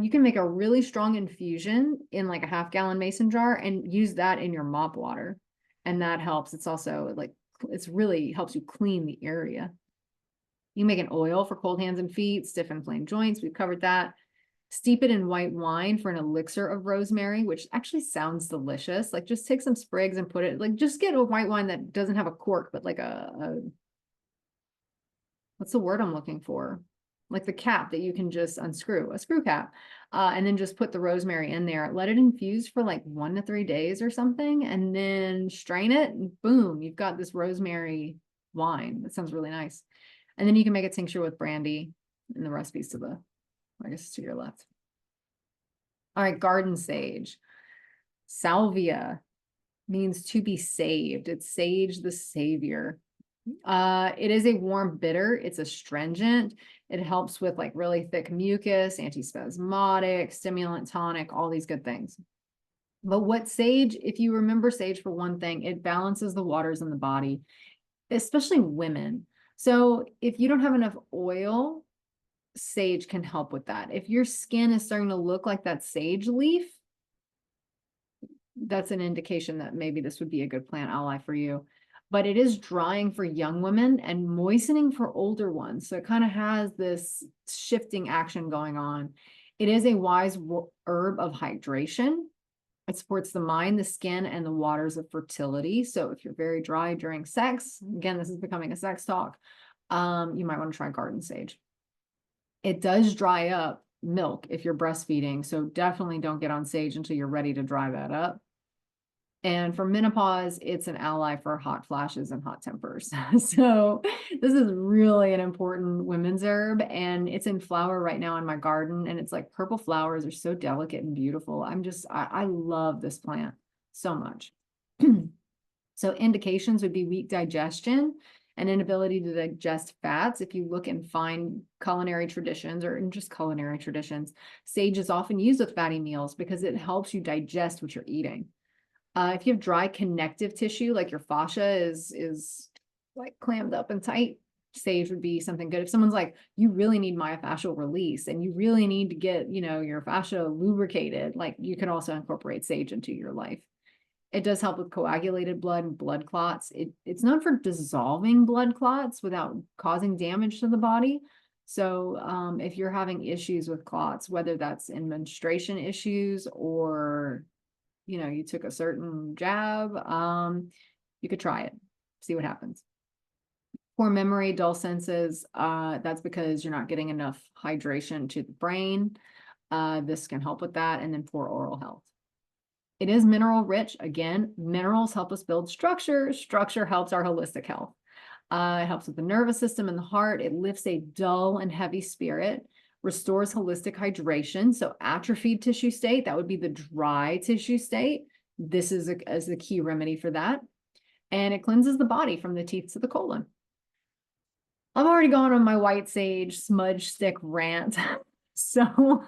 You can make a really strong infusion in like a 1/2 gallon mason jar and use that in your mop water. And that helps. It's also like, it's really helps you clean the area. You make an oil for cold hands and feet, stiff and inflamed joints. We've covered that. Steep it in white wine for an elixir of rosemary, which actually sounds delicious. Like just take some sprigs and put it, like just get a white wine that doesn't have a cork, but like what's the word I'm looking for? Like the cap that you can just unscrew, a screw cap, and then just put the rosemary in there. Let it infuse for like 1 to 3 days or something, and then strain it, and boom, you've got this rosemary wine. That sounds really nice. And then you can make a tincture with brandy, and the recipe's to the, I guess, to your left. All right, garden sage. Salvia means to be saved. It's sage the savior. It is a warm bitter. It's astringent. It helps with like really thick mucus, antispasmodic, stimulant, tonic, all these good things. But what sage, if you remember sage for one thing, it balances the waters in the body, especially women. So if you don't have enough oil, sage can help with that. If your skin is starting to look like that sage leaf, that's an indication that maybe this would be a good plant ally for you. But it is drying for young women and moistening for older ones. So it kind of has this shifting action going on. It is a wise herb of hydration. It supports the mind, the skin, and the waters of fertility. So if you're very dry during sex, again, this is becoming a sex talk, you might want to try garden sage. It does dry up milk if you're breastfeeding. So definitely don't get on sage until you're ready to dry that up. And for menopause, it's an ally for hot flashes and hot tempers. So this is really an important women's herb, and it's in flower right now in my garden. And it's like purple flowers are so delicate and beautiful. I love this plant so much. So indications would be weak digestion and inability to digest fats. If you look and find culinary traditions or in just culinary traditions, sage is often used with fatty meals because it helps you digest what you're eating. If you have dry connective tissue, like your fascia is like clammed up and tight, sage would be something good. If someone's like, you really need myofascial release and you really need to get, your fascia lubricated, like you can also incorporate sage into your life. It does help with coagulated blood and blood clots. It's known for dissolving blood clots without causing damage to the body. So if you're having issues with clots, whether that's in menstruation issues or you took a certain jab, you could try it, see what happens. Poor memory, dull senses, that's because you're not getting enough hydration to the brain. This can help with that. And then poor oral health. It is mineral rich. Again, minerals help us build structure. Structure helps our holistic health. It helps with the nervous system and the heart. It lifts a dull and heavy spirit, restores holistic hydration. So atrophied tissue state, that would be the dry tissue state. This is a key remedy for that. And it cleanses the body from the teeth to the colon. I've already gone on my white sage smudge stick rant. So,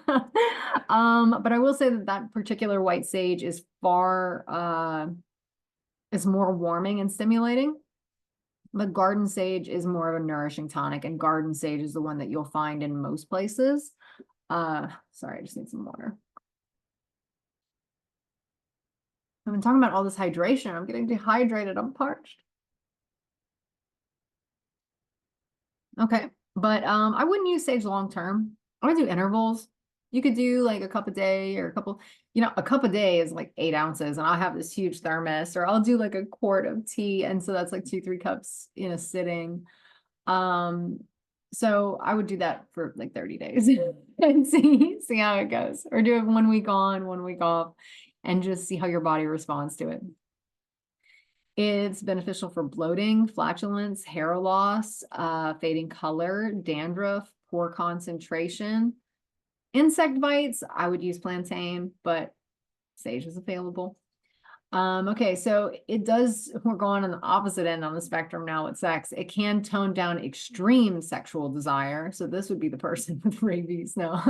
but I will say that particular white sage is is more warming and stimulating. But garden sage is more of a nourishing tonic, and garden sage is the one that you'll find in most places. Sorry, I just need some water. I've been talking about all this hydration. I'm getting dehydrated. I'm parched. Okay, but I wouldn't use sage long term. I would do intervals. You could do like a cup a day or a couple, a cup a day is like 8 ounces, and I'll have this huge thermos, or I'll do like a quart of tea. And so that's like 2, 3 cups in a sitting. So I would do that for like 30 days and see how it goes, or do it 1 week on, 1 week off, and just see how your body responds to it. It's beneficial for bloating, flatulence, hair loss, fading color, dandruff, poor concentration. Insect bites, I would use plantain, but sage is available. Okay, so we're going on the opposite end on the spectrum now with sex. It can tone down extreme sexual desire. So this would be the person with rabies. No.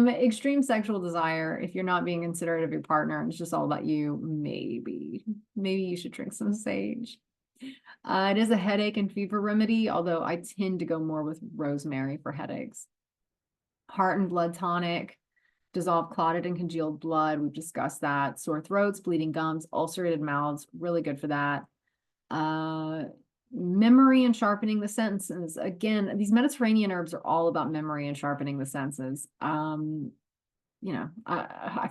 Extreme sexual desire, if you're not being considerate of your partner and it's just all about you, maybe you should drink some sage. It is a headache and fever remedy, although I tend to go more with rosemary for headaches. Heart and blood tonic. Dissolve clotted and congealed blood. We've discussed that. Sore throats, bleeding gums, ulcerated mouths, really good for that. Memory and sharpening the senses. Again, these Mediterranean herbs are all about memory and sharpening the senses. I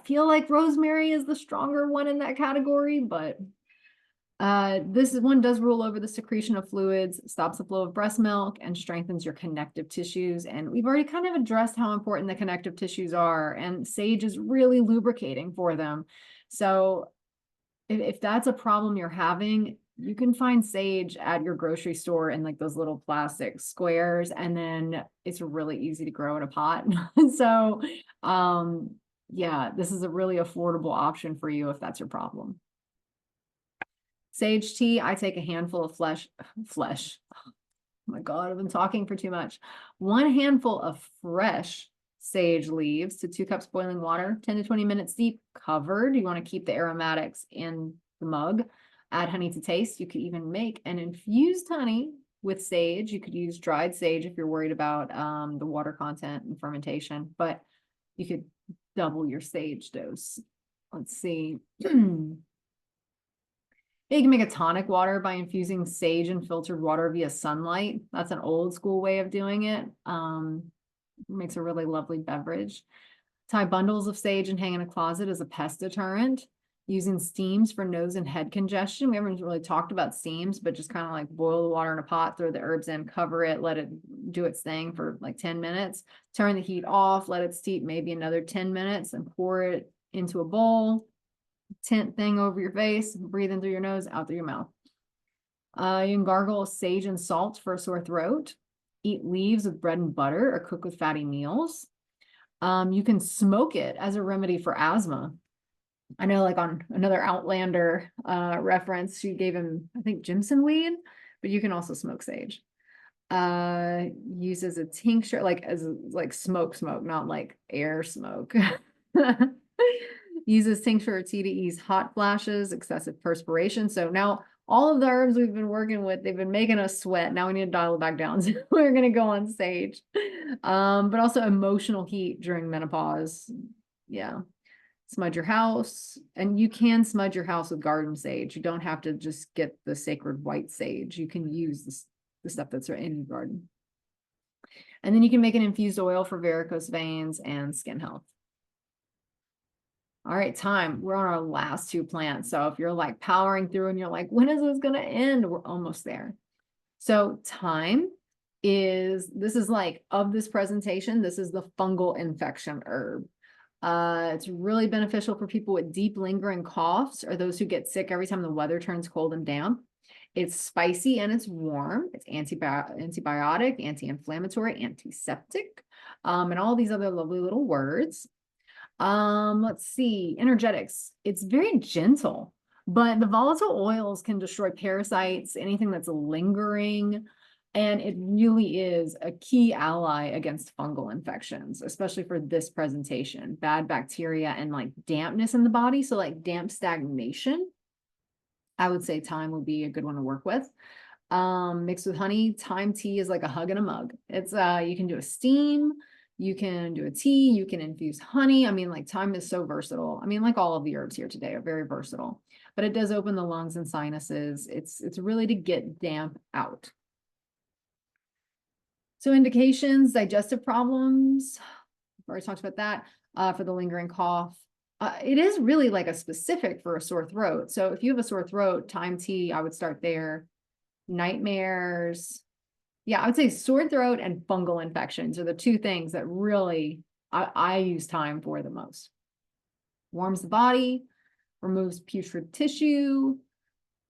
feel like rosemary is the stronger one in that category, but this one does rule over the secretion of fluids, stops the flow of breast milk, and strengthens your connective tissues. And we've already kind of addressed how important the connective tissues are, and sage is really lubricating for them. So if that's a problem you're having, you can find sage at your grocery store in like those little plastic squares, and then it's really easy to grow in a pot. So yeah, this is a really affordable option for you if that's your problem. Sage tea, I take a handful of flesh. Oh my God, I've been talking for too much. 1 handful of fresh sage leaves to 2 cups boiling water, 10 to 20 minutes deep, covered. You want to keep the aromatics in the mug. Add honey to taste. You could even make an infused honey with sage. You could use dried sage if you're worried about the water content and fermentation, but you could double your sage dose. Let's see. You can make a tonic water by infusing sage and filtered water via sunlight. That's an old school way of doing it. Makes a really lovely beverage. Tie bundles of sage and hang in a closet as a pest deterrent. Using steams for nose and head congestion. We haven't really talked about steams, but just kind of like boil the water in a pot, throw the herbs in, cover it, let it do its thing for like 10 minutes. Turn the heat off, let it steep maybe another 10 minutes, and pour it into a bowl. Tent thing over your face, breathe in through your nose, out through your mouth. You can gargle sage and salt for a sore throat. Eat leaves with bread and butter, or cook with fatty meals. You can smoke it as a remedy for asthma. I know, like on another Outlander reference, she gave him, I think, Jimson weed, but you can also smoke sage. Use as a tincture, like as like smoke, not like air smoke. Uses tincture or tea to ease hot flashes, excessive perspiration. So now all of the herbs we've been working with, they've been making us sweat. Now we need to dial it back down. So we're going to go on sage. But also emotional heat during menopause. Yeah. Smudge your house. And you can smudge your house with garden sage. You don't have to just get the sacred white sage. You can use the stuff that's in your garden. And then you can make an infused oil for varicose veins and skin health. All right, thyme. We're on our last 2 plants. So if you're like powering through and you're like, when is this going to end? We're almost there. So thyme this is like, of this presentation, this is the fungal infection herb. It's really beneficial for people with deep lingering coughs, or those who get sick every time the weather turns cold and damp. It's spicy and it's warm. It's antibiotic, anti-inflammatory, antiseptic, and all these other lovely little words. Let's see, energetics. It's very gentle, but the volatile oils can destroy parasites, anything that's lingering, and it really is a key ally against fungal infections, especially for this presentation. Bad bacteria and like dampness in the body, so like damp stagnation, I would say thyme would be a good one to work with. Mixed with honey. Thyme tea is like a hug in a mug. It's you can do a steam, you can do a tea, you can infuse honey. I mean, like thyme is so versatile. I mean, like all of the herbs here today are very versatile, but it does open the lungs and sinuses. It's really to get damp out. So indications: digestive problems, already talked about that. For the lingering cough. It is really like a specific for a sore throat. So if you have a sore throat, thyme tea, I would start there. Nightmares. Yeah, I would say sore throat and fungal infections are the two things that really I use thyme for the most. Warms the body, removes putrid tissue.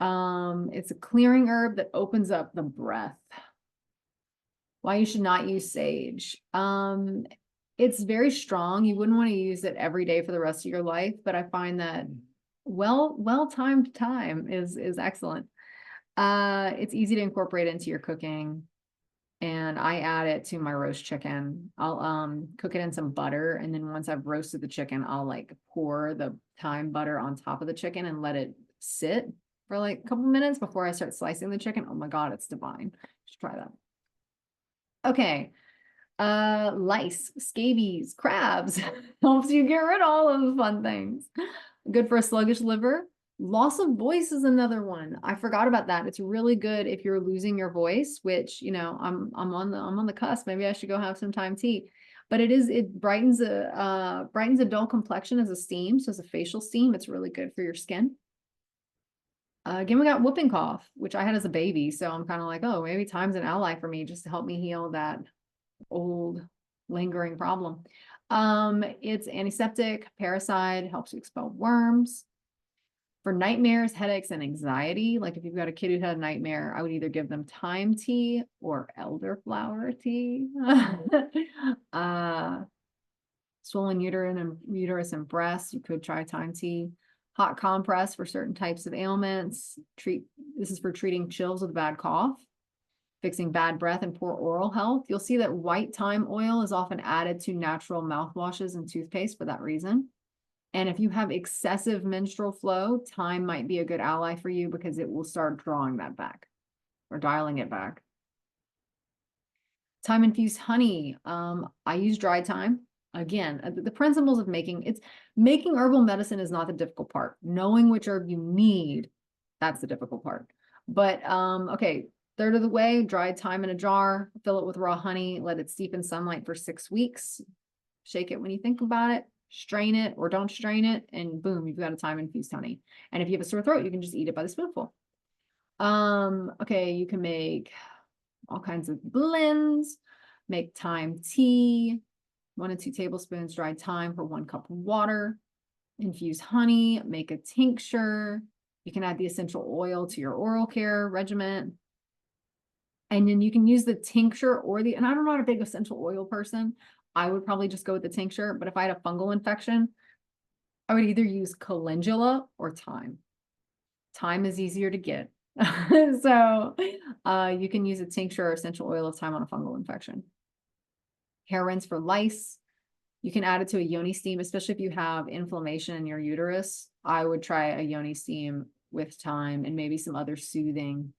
It's a clearing herb that opens up the breath. Why you should not use sage. It's very strong. You wouldn't want to use it every day for the rest of your life, but I find that well-timed thyme is excellent. It's easy to incorporate into your cooking, and I add it to my roast chicken. I'll cook it in some butter, and then once I've roasted the chicken, I'll like pour the thyme butter on top of the chicken and let it sit for like a couple minutes before I start slicing the chicken. Oh my God, it's divine. Just try that. Okay. Lice, scabies, crabs. Helps you get rid of all of the fun things. Good for a sluggish liver. Loss of voice is another one. I forgot about that. It's really good if you're losing your voice, which, you know, I'm on the cusp. Maybe I should go have some thyme tea. But it brightens a dull complexion as a steam. So as a facial steam, it's really good for your skin. Again, we got whooping cough, which I had as a baby. So I'm kind of like, oh, maybe thyme's an ally for me just to help me heal that old lingering problem. It's antiseptic, parasite, helps you expel worms. For nightmares, headaches, and anxiety, like if you've got a kid who had a nightmare, I would either give them thyme tea or elderflower tea. Swollen uterus and breast, you could try thyme tea. Hot compress for certain types of ailments. This is for treating chills with a bad cough, fixing bad breath and poor oral health. You'll see that white thyme oil is often added to natural mouthwashes and toothpaste for that reason. And if you have excessive menstrual flow, thyme might be a good ally for you because it will start drawing that back or dialing it back. Thyme infused honey. I use dry thyme. Again, the principles of making herbal medicine is not the difficult part. Knowing which herb you need, that's the difficult part. But okay, third of the way, dry thyme in a jar, fill it with raw honey, let it steep in sunlight for 6 weeks. Shake it when you think about it, strain it or don't strain it, and boom, you've got a thyme infused honey. And if you have a sore throat, you can just eat it by the spoonful. Okay, you can make all kinds of blends, make thyme tea, 1 to 2 tablespoons dried thyme for 1 cup of water, infuse honey, make a tincture. You can add the essential oil to your oral care regimen. And then you can use the tincture and I'm not a big essential oil person. I would probably just go with the tincture, but if I had a fungal infection, I would either use calendula or thyme. Thyme is easier to get. So you can use a tincture or essential oil of thyme on a fungal infection. Hair rinse for lice. You can add it to a yoni steam, especially if you have inflammation in your uterus. I would try a yoni steam with thyme and maybe some other soothing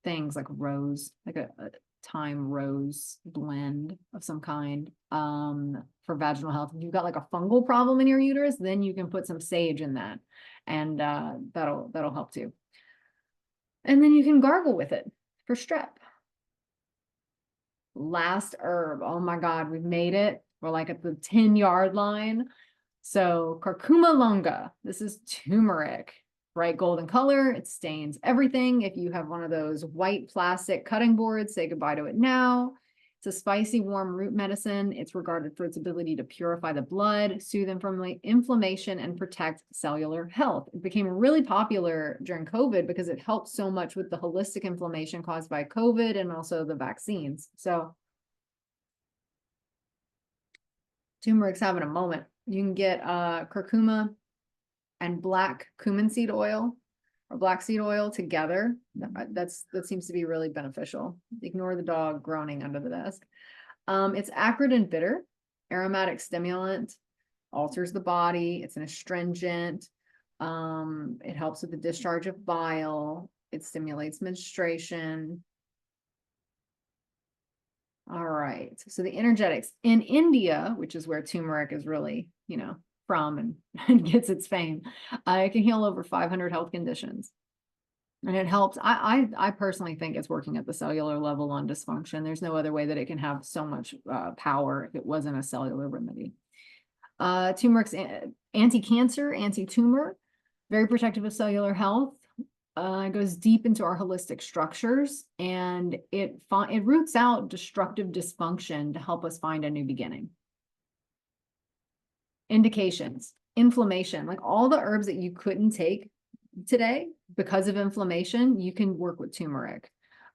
things like rose, like a thyme rose blend of some kind for vaginal health. If you've got like a fungal problem in your uterus, then you can put some sage in that, and that'll help too. And then you can gargle with it for strep. Last herb. Oh my God, we've made it. We're like at the 10-yard line. So curcuma longa. This is turmeric. Bright golden color. It stains everything. If you have one of those white plastic cutting boards, say goodbye to it now. It's a spicy, warm root medicine. It's regarded for its ability to purify the blood, soothe inflammation, and protect cellular health. It became really popular during COVID because it helped so much with the holistic inflammation caused by COVID and also the vaccines. So turmeric's having a moment. You can get curcuma and black cumin seed oil or black seed oil together. That seems to be really beneficial. Ignore the dog groaning under the desk. It's acrid and bitter, aromatic stimulant, alters the body. It's an astringent. It helps with the discharge of bile. It stimulates menstruation. All right. So the energetics in India, which is where turmeric is really, from and gets its fame, it can heal over 500 health conditions. And it helps. I personally think it's working at the cellular level on dysfunction. There's no other way that it can have so much power if it wasn't a cellular remedy. Turmeric's anti-cancer, anti-tumor, very protective of cellular health. It goes deep into our holistic structures, and it roots out destructive dysfunction to help us find a new beginning. Indications: inflammation, like all the herbs that you couldn't take today because of inflammation, you can work with turmeric.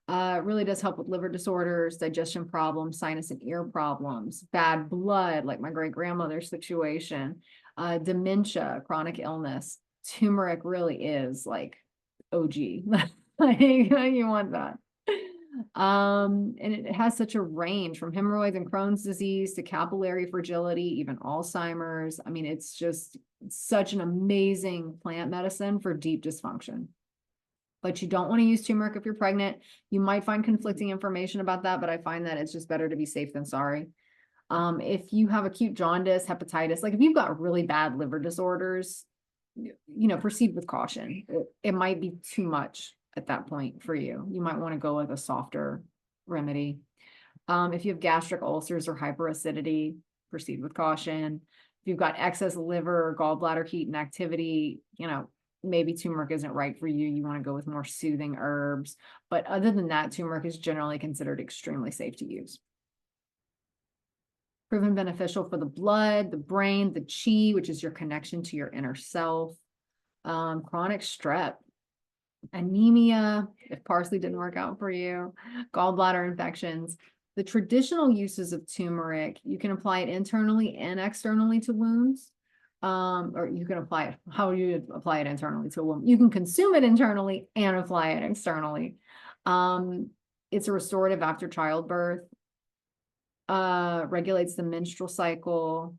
It really does help with liver disorders, digestion problems, sinus and ear problems, bad blood, like my great grandmother's situation, dementia, chronic illness. Turmeric really is like OG. Like, you want that. And it has such a range from hemorrhoids and Crohn's disease to capillary fragility, even Alzheimer's. I mean, it's just such an amazing plant medicine for deep dysfunction. But you don't want to use turmeric if you're pregnant. You might find conflicting information about that, but I find that it's just better to be safe than sorry. If you have acute jaundice, hepatitis, like if you've got really bad liver disorders, proceed with caution. It might be too much at that point for you. You might want to go with a softer remedy. If you have gastric ulcers or hyperacidity, proceed with caution. If you've got excess liver or gallbladder heat and activity, maybe turmeric isn't right for you. You want to go with more soothing herbs. But other than that, turmeric is generally considered extremely safe to use. Proven beneficial for the blood, the brain, the chi, which is your connection to your inner self. Chronic strep, anemia, if parsley didn't work out for you, gallbladder infections. The traditional uses of turmeric, you can apply it internally and externally to wounds. Or you can apply it, how you apply it internally to a wound. You can consume it internally and apply it externally. It's a restorative after childbirth, regulates the menstrual cycle,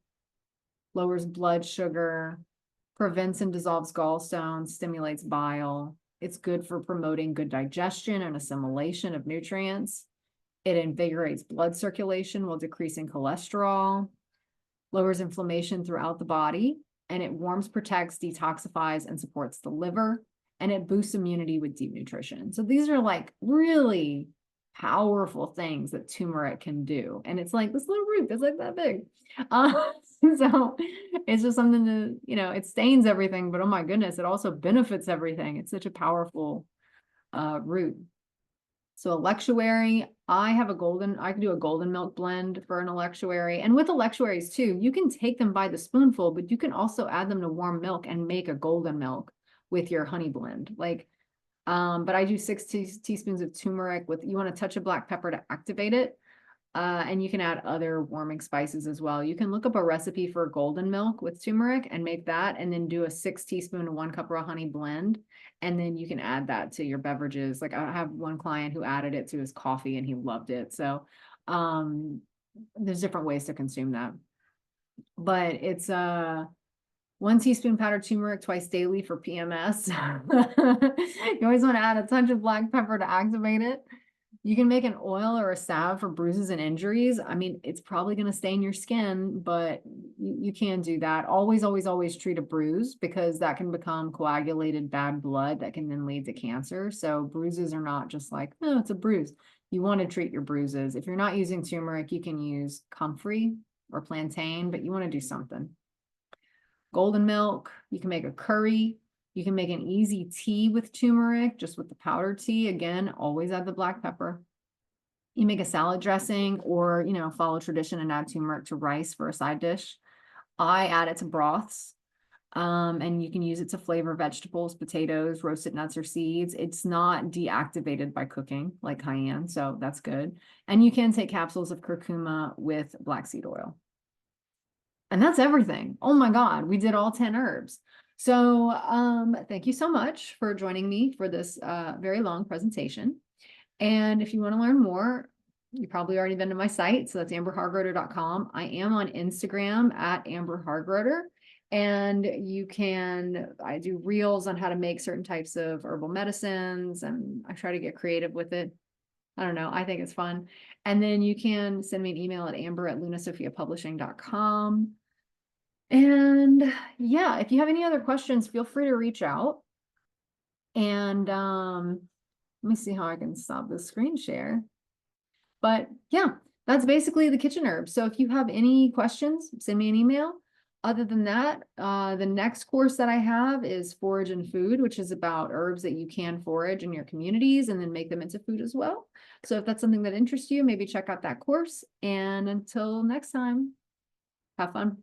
lowers blood sugar, prevents and dissolves gallstones, stimulates bile. It's good for promoting good digestion and assimilation of nutrients. It invigorates blood circulation while decreasing cholesterol, lowers inflammation throughout the body, and it warms, protects, detoxifies, and supports the liver, and it boosts immunity with deep nutrition. So these are like really powerful things that turmeric can do. And it's like this little root that's like that big. So it's just something to, it stains everything, but oh my goodness, it also benefits everything. It's such a powerful root. So electuary, I can do a golden milk blend for an electuary. And with electuaries too, you can take them by the spoonful, but you can also add them to warm milk and make a golden milk with your honey blend. But I do 6 teaspoons of turmeric you want a touch of black pepper to activate it. And you can add other warming spices as well. You can look up a recipe for golden milk with turmeric and make that, and then do a 6 teaspoon to 1 cup raw honey blend. And then you can add that to your beverages. Like I have one client who added it to his coffee and he loved it. So, there's different ways to consume that, but it's, 1 teaspoon powdered turmeric twice daily for PMS. You always want to add a touch of black pepper to activate it. You can make an oil or a salve for bruises and injuries. I mean, it's probably going to stain your skin, but you can do that. Always, always, always treat a bruise, because that can become coagulated bad blood that can then lead to cancer. So bruises are not just like, oh, it's a bruise. You want to treat your bruises. If you're not using turmeric, you can use comfrey or plantain, but you want to do something. Golden milk, you can make a curry. You can make an easy tea with turmeric, just with the powdered tea. Again, always add the black pepper. You make a salad dressing, or, follow tradition and add turmeric to rice for a side dish. I add it to broths. And you can use it to flavor vegetables, potatoes, roasted nuts, or seeds. It's not deactivated by cooking like cayenne, so that's good. And you can take capsules of curcuma with black seed oil. And that's everything. Oh my God, we did all 10 herbs. So thank you so much for joining me for this very long presentation. And if you want to learn more, you've probably already been to my site. So that's amberhargroder.com. I am on Instagram at amberhargroder. And I do reels on how to make certain types of herbal medicines, and I try to get creative with it. I don't know. I think it's fun. And then you can send me an email at amber@lunasophiapublishing.com. And yeah, if you have any other questions, feel free to reach out. And let me see how I can stop the screen share. But yeah, that's basically the kitchen herbs. So if you have any questions, send me an email. Other than that, the next course that I have is Forage and Food, which is about herbs that you can forage in your communities and then make them into food as well. So if that's something that interests you, maybe check out that course. And until next time, have fun.